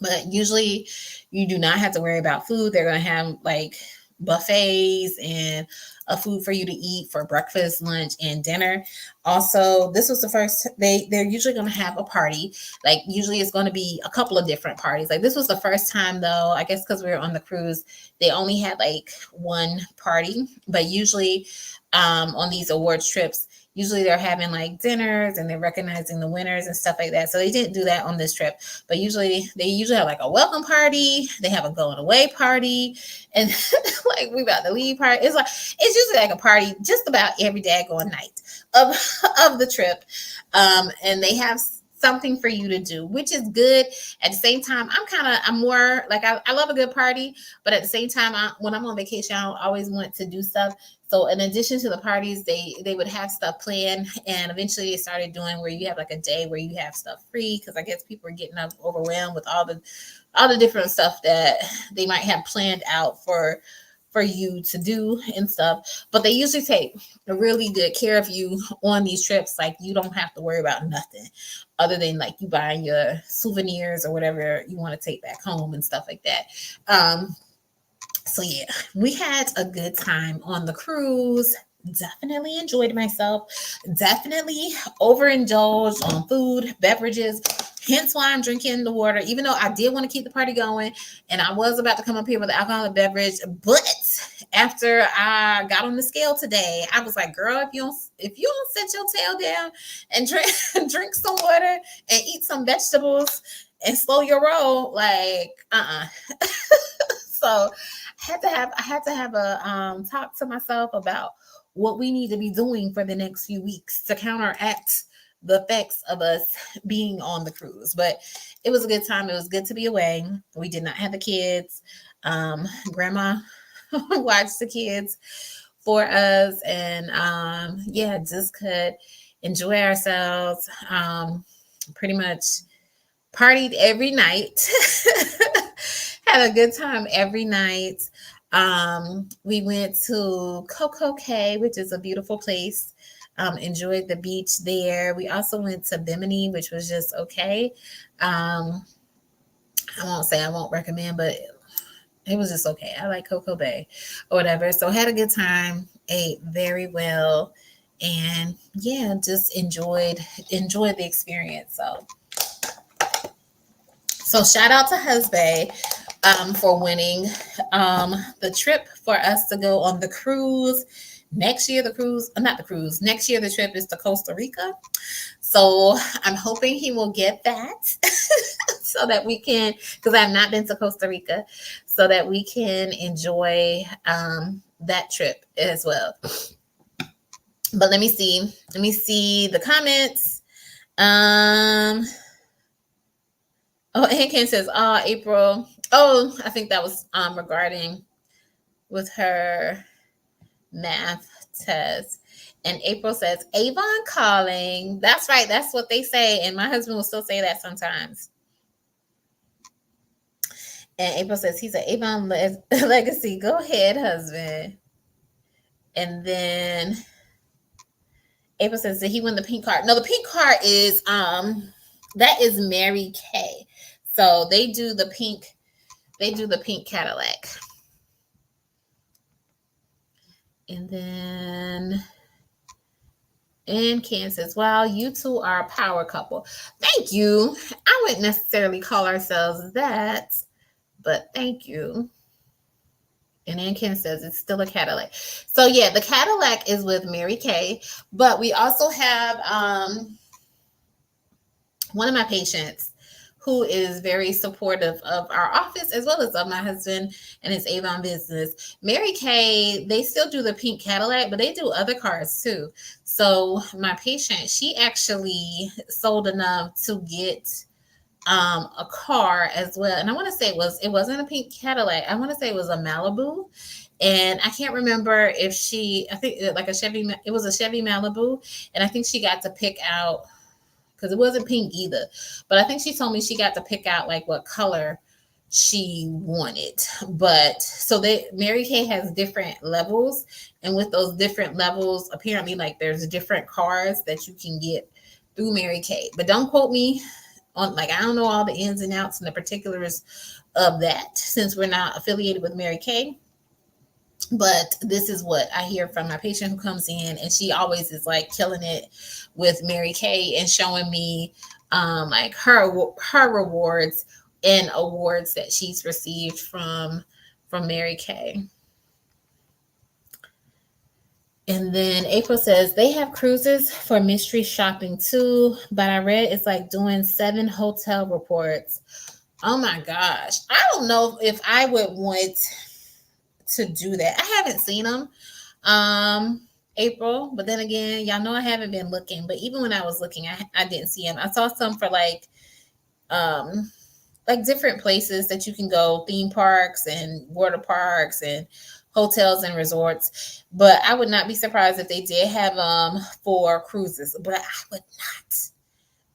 S1: But usually, you do not have to worry about food. They're going to have like buffets and a food for you to eat for breakfast, lunch, and dinner. Also, this was the first they're usually going to have a party. Like usually it's going to be a couple of different parties. Like this was the first time though, I guess because we were on the cruise, they only had like one party, but usually on these awards trips, usually they're having like dinners and they're recognizing the winners and stuff like that. So they didn't do that on this trip, but they usually have like a welcome party. They have a going away party, and like we about to leave party. It's usually like a party just about every daggone night of of the trip, and they have something for you to do, which is good. At the same time, I'm more like I love a good party, but at the same time, when I'm on vacation, I always want to do stuff. So in addition to the parties, they would have stuff planned, and eventually they started doing where you have like a day where you have stuff free because I guess people are getting overwhelmed with all the different stuff that they might have planned out for you to do and stuff. But they usually take a really good care of you on these trips. Like you don't have to worry about nothing other than like you buying your souvenirs or whatever you want to take back home and stuff like that. So yeah, we had a good time on the cruise. Definitely enjoyed myself. Definitely overindulged on food, beverages. Hence why I'm drinking the water, even though I did want to keep the party going and I was about to come up here with an alcoholic beverage. But after I got on the scale today, I was like, girl, if you don't set your tail down and drink some water and eat some vegetables and slow your roll, like so I had to have a talk to myself about what we need to be doing for the next few weeks to counteract the effects of us being on the cruise. But it was a good time. It was good to be away. We did not have the kids. Grandma watched the kids for us, and yeah, just could enjoy ourselves. Pretty much partied every night. Had a good time every night. We went to Coco Cay, which is a beautiful place. Enjoyed the beach there. We also went to Bimini, which was just okay. I won't recommend, but it was just okay. I like Coco Bay or whatever. So had a good time, ate very well, and yeah, just enjoyed the experience. So shout out to Husband for winning the trip for us to go on the cruise. Next year, next year, the trip is to Costa Rica. So I'm hoping he will get that so that we can, because I've not been to Costa Rica, so that we can enjoy that trip as well. But let me see the comments. Oh, Hankin says, "Oh, April. Oh, I think that was regarding with her math test." And April says, "Avon calling." That's right. That's what they say, and my husband will still say that sometimes. And April says, "He's an Avon legacy." Go ahead, husband. And then April says, "Did he win the pink card?" No, the pink card is that is Mary Kay. So they do the pink Cadillac. And then Ken says, "Wow, you two are a power couple." Thank you. I wouldn't necessarily call ourselves that, but thank you. And then Ken says it's still a Cadillac. So yeah, the Cadillac is with Mary Kay, but we also have one of my patients who is very supportive of our office as well as of my husband and his Avon business. Mary Kay, they still do the pink Cadillac, but they do other cars too. So my patient, she actually sold enough to get a car as well. And I want to say it wasn't a pink Cadillac. I want to say it was a Malibu. And I can't remember if I think like it was a Chevy Malibu. And I think she got to pick out, because it wasn't pink either. But I think she told me she got to pick out like what color she wanted. But so Mary Kay has different levels, and with those different levels, apparently like there's different cars that you can get through Mary Kay. But don't quote me on, like, I don't know all the ins and outs and the particulars of that since we're not affiliated with Mary Kay. But this is what I hear from my patient who comes in, and she always is like killing it with Mary Kay and showing me like her rewards and awards that she's received from Mary Kay. And then April says they have cruises for mystery shopping too, but I read it's like doing 7 hotel reports. Oh my gosh. I don't know if I would want to do that. I haven't seen them, April, but then again, y'all know I haven't been looking. But even when I was looking, I didn't see them. I saw some for like different places that you can go, theme parks and water parks and hotels and resorts. But I would not be surprised if they did have for cruises. But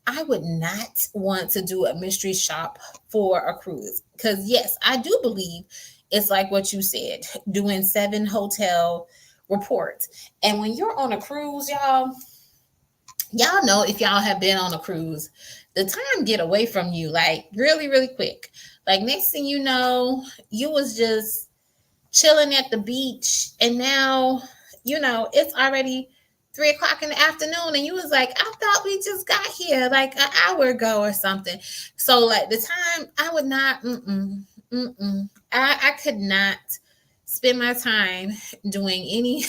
S1: I would not want to do a mystery shop for a cruise, because yes, I do believe it's like what you said, doing 7 hotel reports. And when you're on a cruise, y'all know, if y'all have been on a cruise, the time get away from you like really, really quick. Like next thing you know, you was just chilling at the beach, and now it's already 3 o'clock in the afternoon, and you was like, I thought we just got here like an hour ago or something. So like the time, I would not, I could not spend my time doing any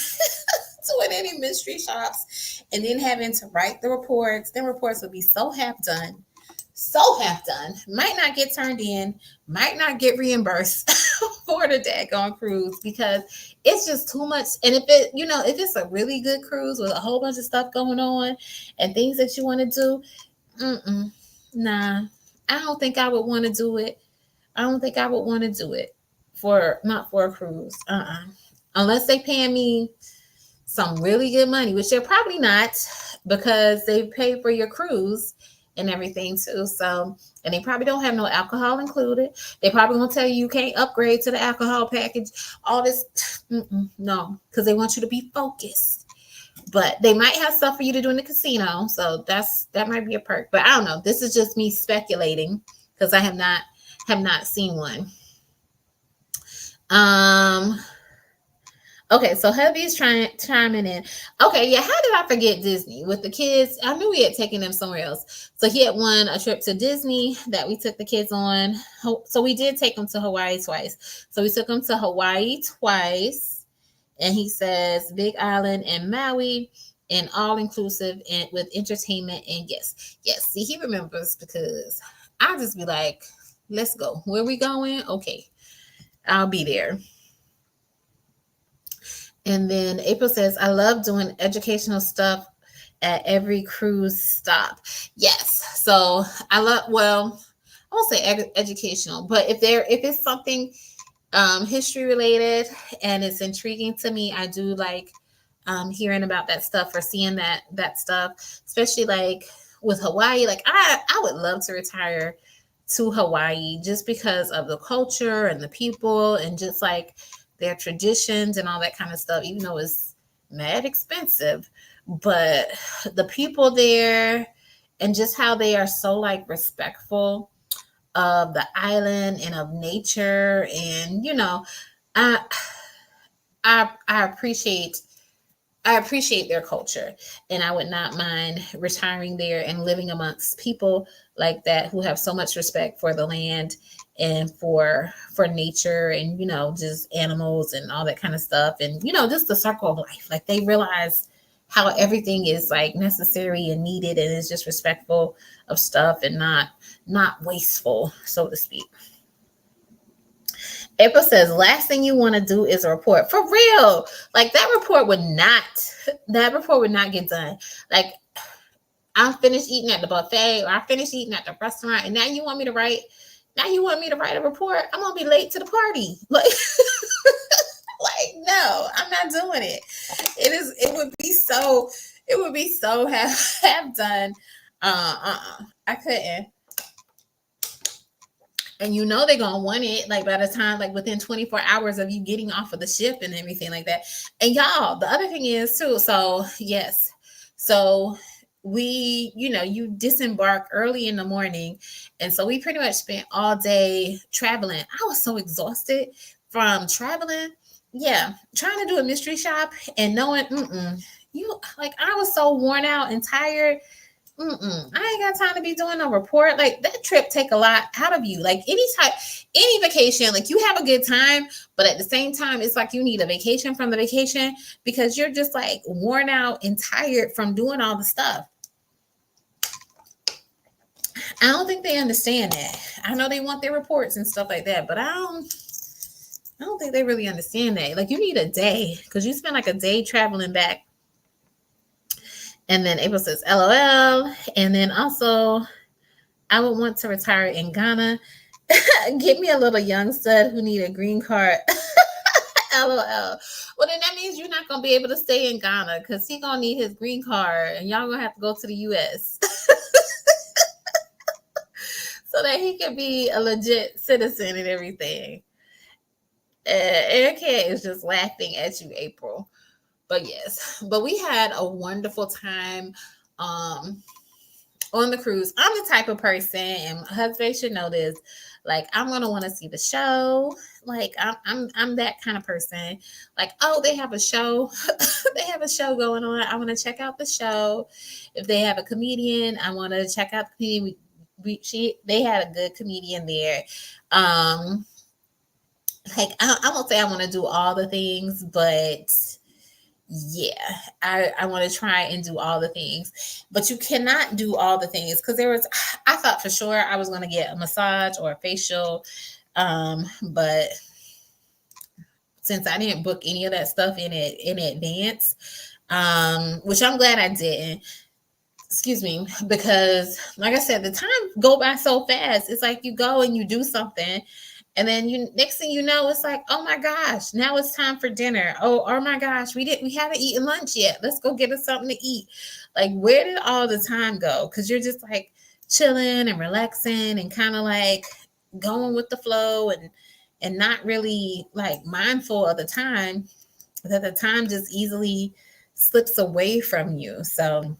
S1: mystery shops and then having to write the reports. Then reports would be so half done, might not get turned in, might not get reimbursed for the daggone cruise, because it's just too much. And if it's a really good cruise with a whole bunch of stuff going on and things that you want to do, nah, I don't think I would want to do it. Not for a cruise. Unless they paying me some really good money, which they're probably not, because they pay for your cruise and everything too. So, and they probably don't have no alcohol included. They probably gonna tell you can't upgrade to the alcohol package. All this, no, because they want you to be focused. But they might have stuff for you to do in the casino, so that might be a perk. But I don't know. This is just me speculating, because I have not seen one. Okay, so hubby's chiming in. Okay, yeah, how did I forget Disney with the kids? I knew we had taken them somewhere else. So he had won a trip to Disney that we took the kids on. So we did take them to Hawaii twice. So we took them to Hawaii twice, and he says Big Island and Maui, and all inclusive and with entertainment. And yes, see, he remembers, because I'll just be like, let's go. Where we going? Okay, I'll be there. And then April says, I love doing educational stuff at every cruise stop. Yes. So I won't say educational, but if it's something history related and it's intriguing to me, I do like hearing about that stuff or seeing that stuff, especially like with Hawaii. Like I would love to retire to Hawaii just because of the culture and the people and just like their traditions and all that kind of stuff, even though it's mad expensive. But the people there and just how they are so like respectful of the island and of nature, and I appreciate I appreciate their culture, and I would not mind retiring there and living amongst people like that who have so much respect for the land and for nature, and just animals and all that kind of stuff, and just the circle of life. Like, they realize how everything is like necessary and needed, and is just respectful of stuff and not wasteful, so to speak. April says, last thing you want to do is a report. For real. Like, that report would not get done. Like, I'm finished eating at the buffet, or I finished eating at the restaurant, and now you want me to write a report? I'm gonna be late to the party. Like, like, no, I'm not doing it. It would be so have done. I couldn't. And they're gonna want it, like, by the time, like, within 24 hours of you getting off of the ship and everything like that. And y'all, the other thing is too, so yes, so we, you disembark early in the morning, and so we pretty much spent all day traveling. I was so exhausted from traveling. Yeah, trying to do a mystery shop and knowing, I was so worn out and tired. I ain't got time to be doing a report. Like, that trip take a lot out of you. Like, any vacation, like, you have a good time, but at the same time, it's like you need a vacation from the vacation, because you're just like worn out and tired from doing all the stuff. I don't think they understand that. I know they want their reports and stuff like that, but I don't think they really understand that. Like, you need a day, because you spend like a day traveling back. And then April says, LOL. And then also, I would want to retire in Ghana. Get me a little young stud who need a green card. LOL. Well, then that means you're not going to be able to stay in Ghana, because he's going to need his green card, and y'all going to have to go to the U.S. so that he can be a legit citizen and everything. Erica is just laughing at you, April. But yes, but we had a wonderful time on the cruise. I'm the type of person, and my husband should know this, like, I'm gonna want to see the show. Like, I'm that kind of person. Like, oh, they have a show. They have a show going on. I want to check out the show. If they have a comedian, I want to check out the comedian. They had a good comedian there. Like, I won't say I want to do all the things, but yeah, I want to try and do all the things. But you cannot do all the things, because I thought for sure I was going to get a massage or a facial, but since I didn't book any of that stuff in advance, which I'm glad I didn't. Excuse me, because like I said, the time go by so fast. It's like you go and you do something, and then next thing you know, it's like, oh my gosh, now it's time for dinner. Oh my gosh, we haven't eaten lunch yet. Let's go get us something to eat. Like, where did all the time go? Because you're just like chilling and relaxing and kind of like going with the flow, and not really like mindful of the time, that the time just easily slips away from you. So,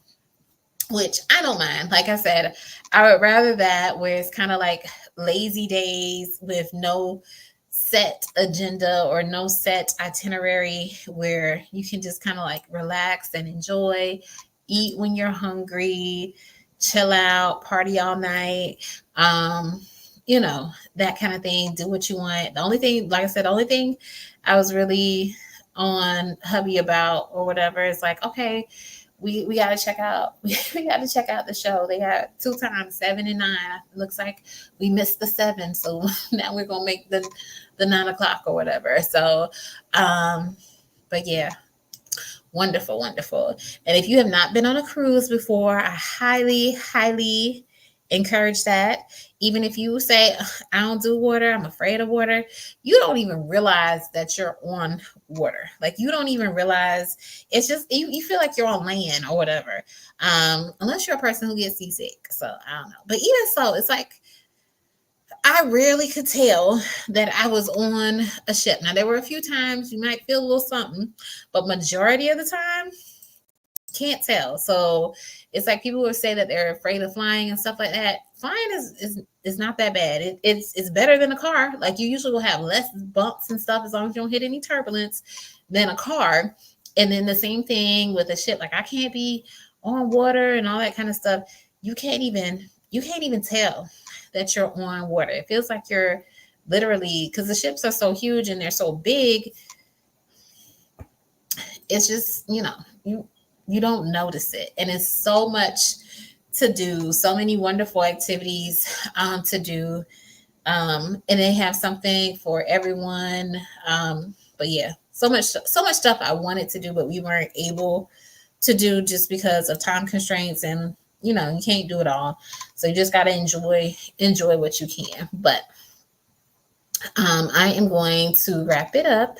S1: which I don't mind. Like I said, I would rather that, where it's kind of like lazy days with no set agenda or no set itinerary, where you can just kind of like relax and enjoy, eat when you're hungry, chill out, party all night, that kind of thing. Do what you want. The only thing, like I said, the only thing I was really on hubby about or whatever is like, okay, we got to check out. We got to check out the show. They had 2 times, 7 and 9. It looks like we missed the 7, so now we're gonna make the 9 o'clock or whatever. So, but yeah, wonderful. And if you have not been on a cruise before, I highly encourage that. Even if you say, I don't do water, I'm afraid of water, you don't even realize that you're on water. Like, you don't even realize. It's just you feel like you're on land or whatever, unless you're a person who gets seasick. So I don't know, but even so, it's like I rarely could tell that I was on a ship. Now, there were a few times you might feel a little something, but majority of the time, can't tell. So it's like people would say that they're afraid of flying and stuff like that. Flying is not that bad. It's better than a car. Like, you usually will have less bumps and stuff as long as you don't hit any turbulence than a car. And then the same thing with a ship. Like I can't be on water and all that kind of stuff. You can't even tell that you're on water. It feels like you're literally, because the ships are so huge and they're so big, it's just, you don't notice it. And it's so much to do, so many wonderful activities to do. And they have something for everyone. But yeah, so much stuff I wanted to do, but we weren't able to do just because of time constraints, and you can't do it all. So you just gotta enjoy what you can. But I am going to wrap it up.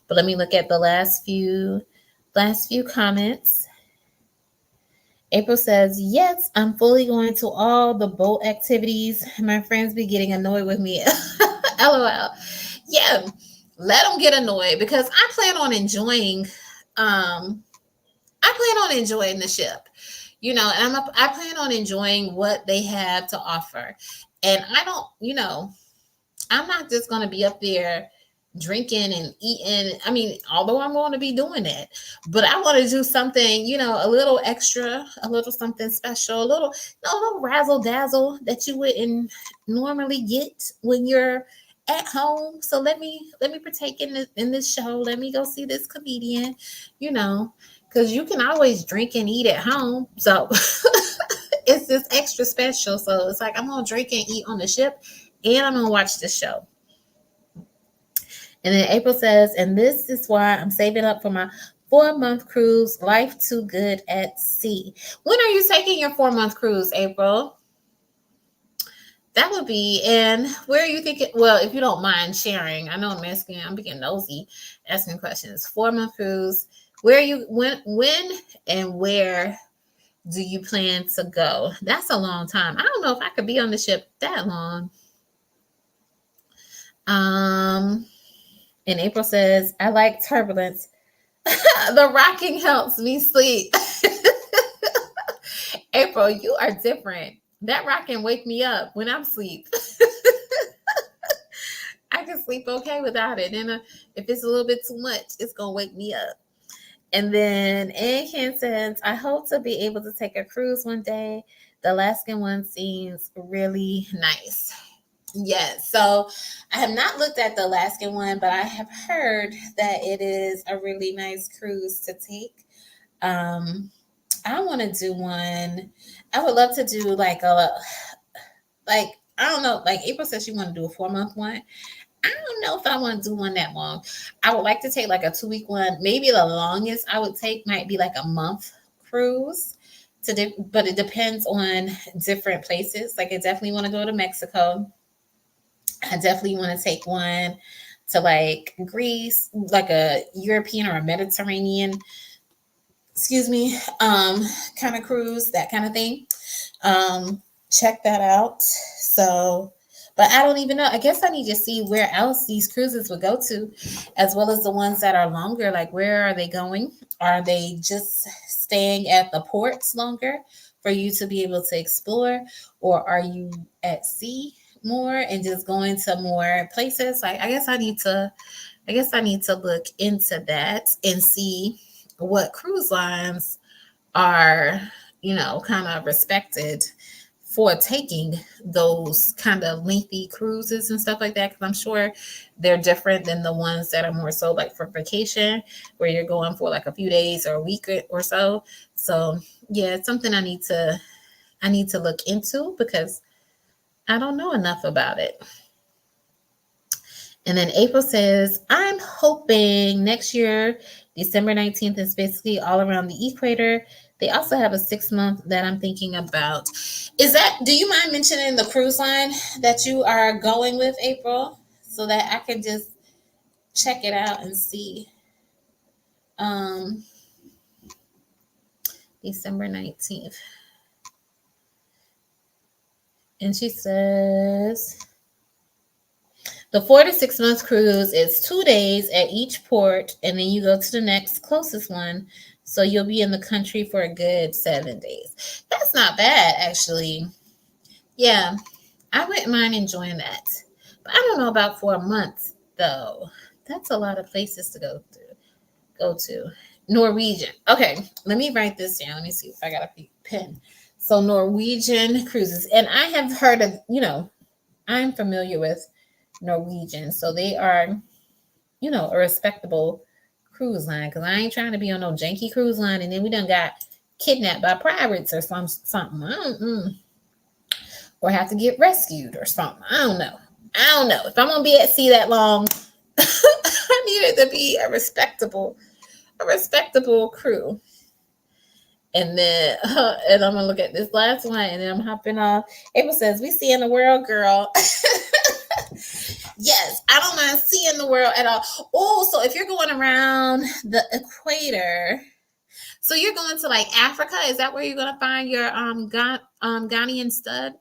S1: But let me look at the last few comments. April says, yes, I'm fully going to all the boat activities. My friends be getting annoyed with me. LOL. Yeah, let them get annoyed because I plan on enjoying the ship, and I plan on enjoying what they have to offer. And I don't, I'm not just going to be up there drinking and eating. I mean, although I'm going to be doing that, but I want to do something, a little extra, a little something special, a little razzle dazzle that you wouldn't normally get when you're at home. So let me partake in this show. Let me go see this comedian, because you can always drink and eat at home. So it's just extra special. So it's like I'm gonna drink and eat on the ship, and I'm gonna watch the show. And then April says, and this is why I'm saving up for my 4-month cruise. Life too good at sea. When are you taking your 4-month cruise, April? That would be, and where are you thinking? Well, if you don't mind sharing, I know I'm being nosy, asking questions. 4-month cruise. Where are you? When, and where do you plan to go? That's a long time. I don't know if I could be on the ship that long. And April says, I like turbulence. The rocking helps me sleep. April, you are different. That rocking wake me up when I'm asleep. I can sleep okay without it. And if it's a little bit too much, it's going to wake me up. And then Ann says, I hope to be able to take a cruise one day. The Alaskan one seems really nice. Yes. So I have not looked at the Alaskan one, but I have heard that it is a really nice cruise to take. I want to do one. I would love to do like I don't know, like April said she want to do a 4-month one. I don't know if I want to do one that long. I would like to take like a 2-week one. Maybe the longest I would take might be like a month cruise. But it depends on different places. Like I definitely want to go to Mexico. I definitely want to take one to like Greece, like a European or a Mediterranean, kind of cruise, that kind of thing. Check that out. So, but I don't even know. I guess I need to see where else these cruises would go to, as well as the ones that are longer. Like, where are they going? Are they just staying at the ports longer for you to be able to explore, or are you at sea more and just going to more places? Like, I guess I need to look into that and see what cruise lines are, kind of respected for taking those kind of lengthy cruises and stuff like that. Because I'm sure they're different than the ones that are more so like for vacation, where you're going for like a few days or a week or so. So yeah, it's something I need to look into because I don't know enough about it. And then April says, I'm hoping next year, December 19th is basically all around the equator. They also have a 6-month that I'm thinking about. Do you mind mentioning the cruise line that you are going with, April, so that I can just check it out and see? December 19th. And she says, the 4 to 6 month cruise is 2 days at each port, and then you go to the next closest one. So you'll be in the country for a good 7 days. That's not bad, actually. Yeah, I wouldn't mind enjoying that. But I don't know about 4 months, though. That's a lot of places to go to. Norwegian. Okay, let me write this down. Let me see if I got a pen. So Norwegian cruises, and I have heard of, I'm familiar with Norwegian, so they are, a respectable cruise line. Because I ain't trying to be on no janky cruise line, and then we done got kidnapped by pirates or something. Or have to get rescued or something. I don't know. If I'm gonna be at sea that long, I need it to be a respectable crew. And then, and I'm gonna look at this last one, and then I'm hopping off. April says, "We see in the world, girl." Yes, I don't mind seeing the world at all. Oh, so if you're going around the equator, so you're going to like Africa, is that where you're gonna find your Ghanaian stud?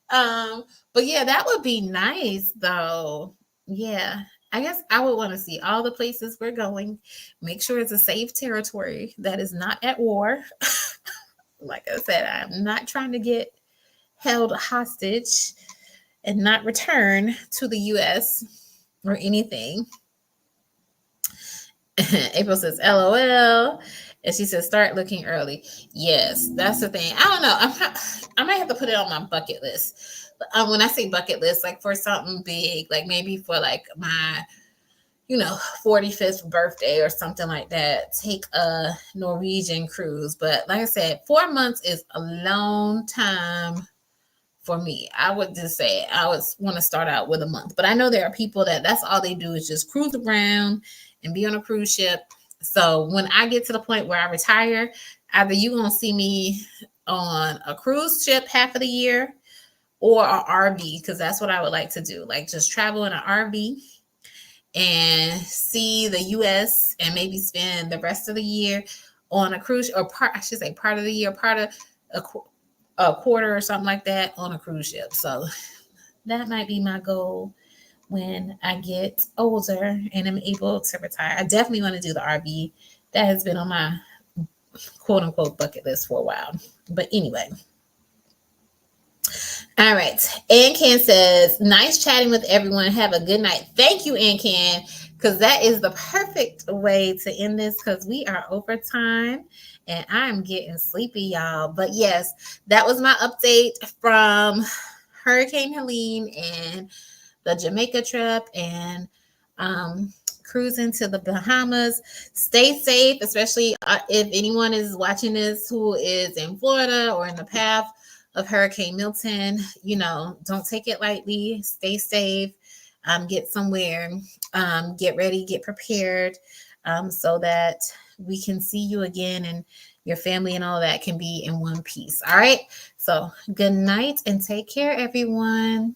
S1: But yeah, that would be nice though. Yeah. I guess I would want to see all the places we're going. Make sure it's a safe territory that is not at war. Like I said, I'm not trying to get held hostage and not return to the US or anything. April says, LOL. And she says, start looking early. Yes, that's the thing. I don't know. I might have to put it on my bucket list. When I say bucket list, like for something big, like maybe for like my, 45th birthday or something like that, take a Norwegian cruise. But like I said, 4 months is a long time for me. I would just say I would want to start out with a month. But I know there are people that's all they do is just cruise around and be on a cruise ship. So when I get to the point where I retire, either you're going to see me on a cruise ship half of the year or an RV, because that's what I would like to do. Like just travel in an RV and see the US and maybe spend the rest of the year on a cruise, or part of the year, part of a quarter or something like that on a cruise ship. So that might be my goal when I get older and I'm able to retire. I definitely want to do the RV. That has been on my quote unquote bucket list for a while. But anyway. All right. Ancan says, nice chatting with everyone. Have a good night. Thank you, Ancan, because that is the perfect way to end this, because we are over time and I'm getting sleepy, y'all. But yes, that was my update from Hurricane Helene and the Jamaica trip and cruising to the Bahamas. Stay safe, especially if anyone is watching this who is in Florida or in the path of Hurricane Milton. Don't take it lightly. Stay safe. Get somewhere. Get ready. Get prepared, so that we can see you again and your family and all that can be in one piece. All right. So good night and take care, everyone.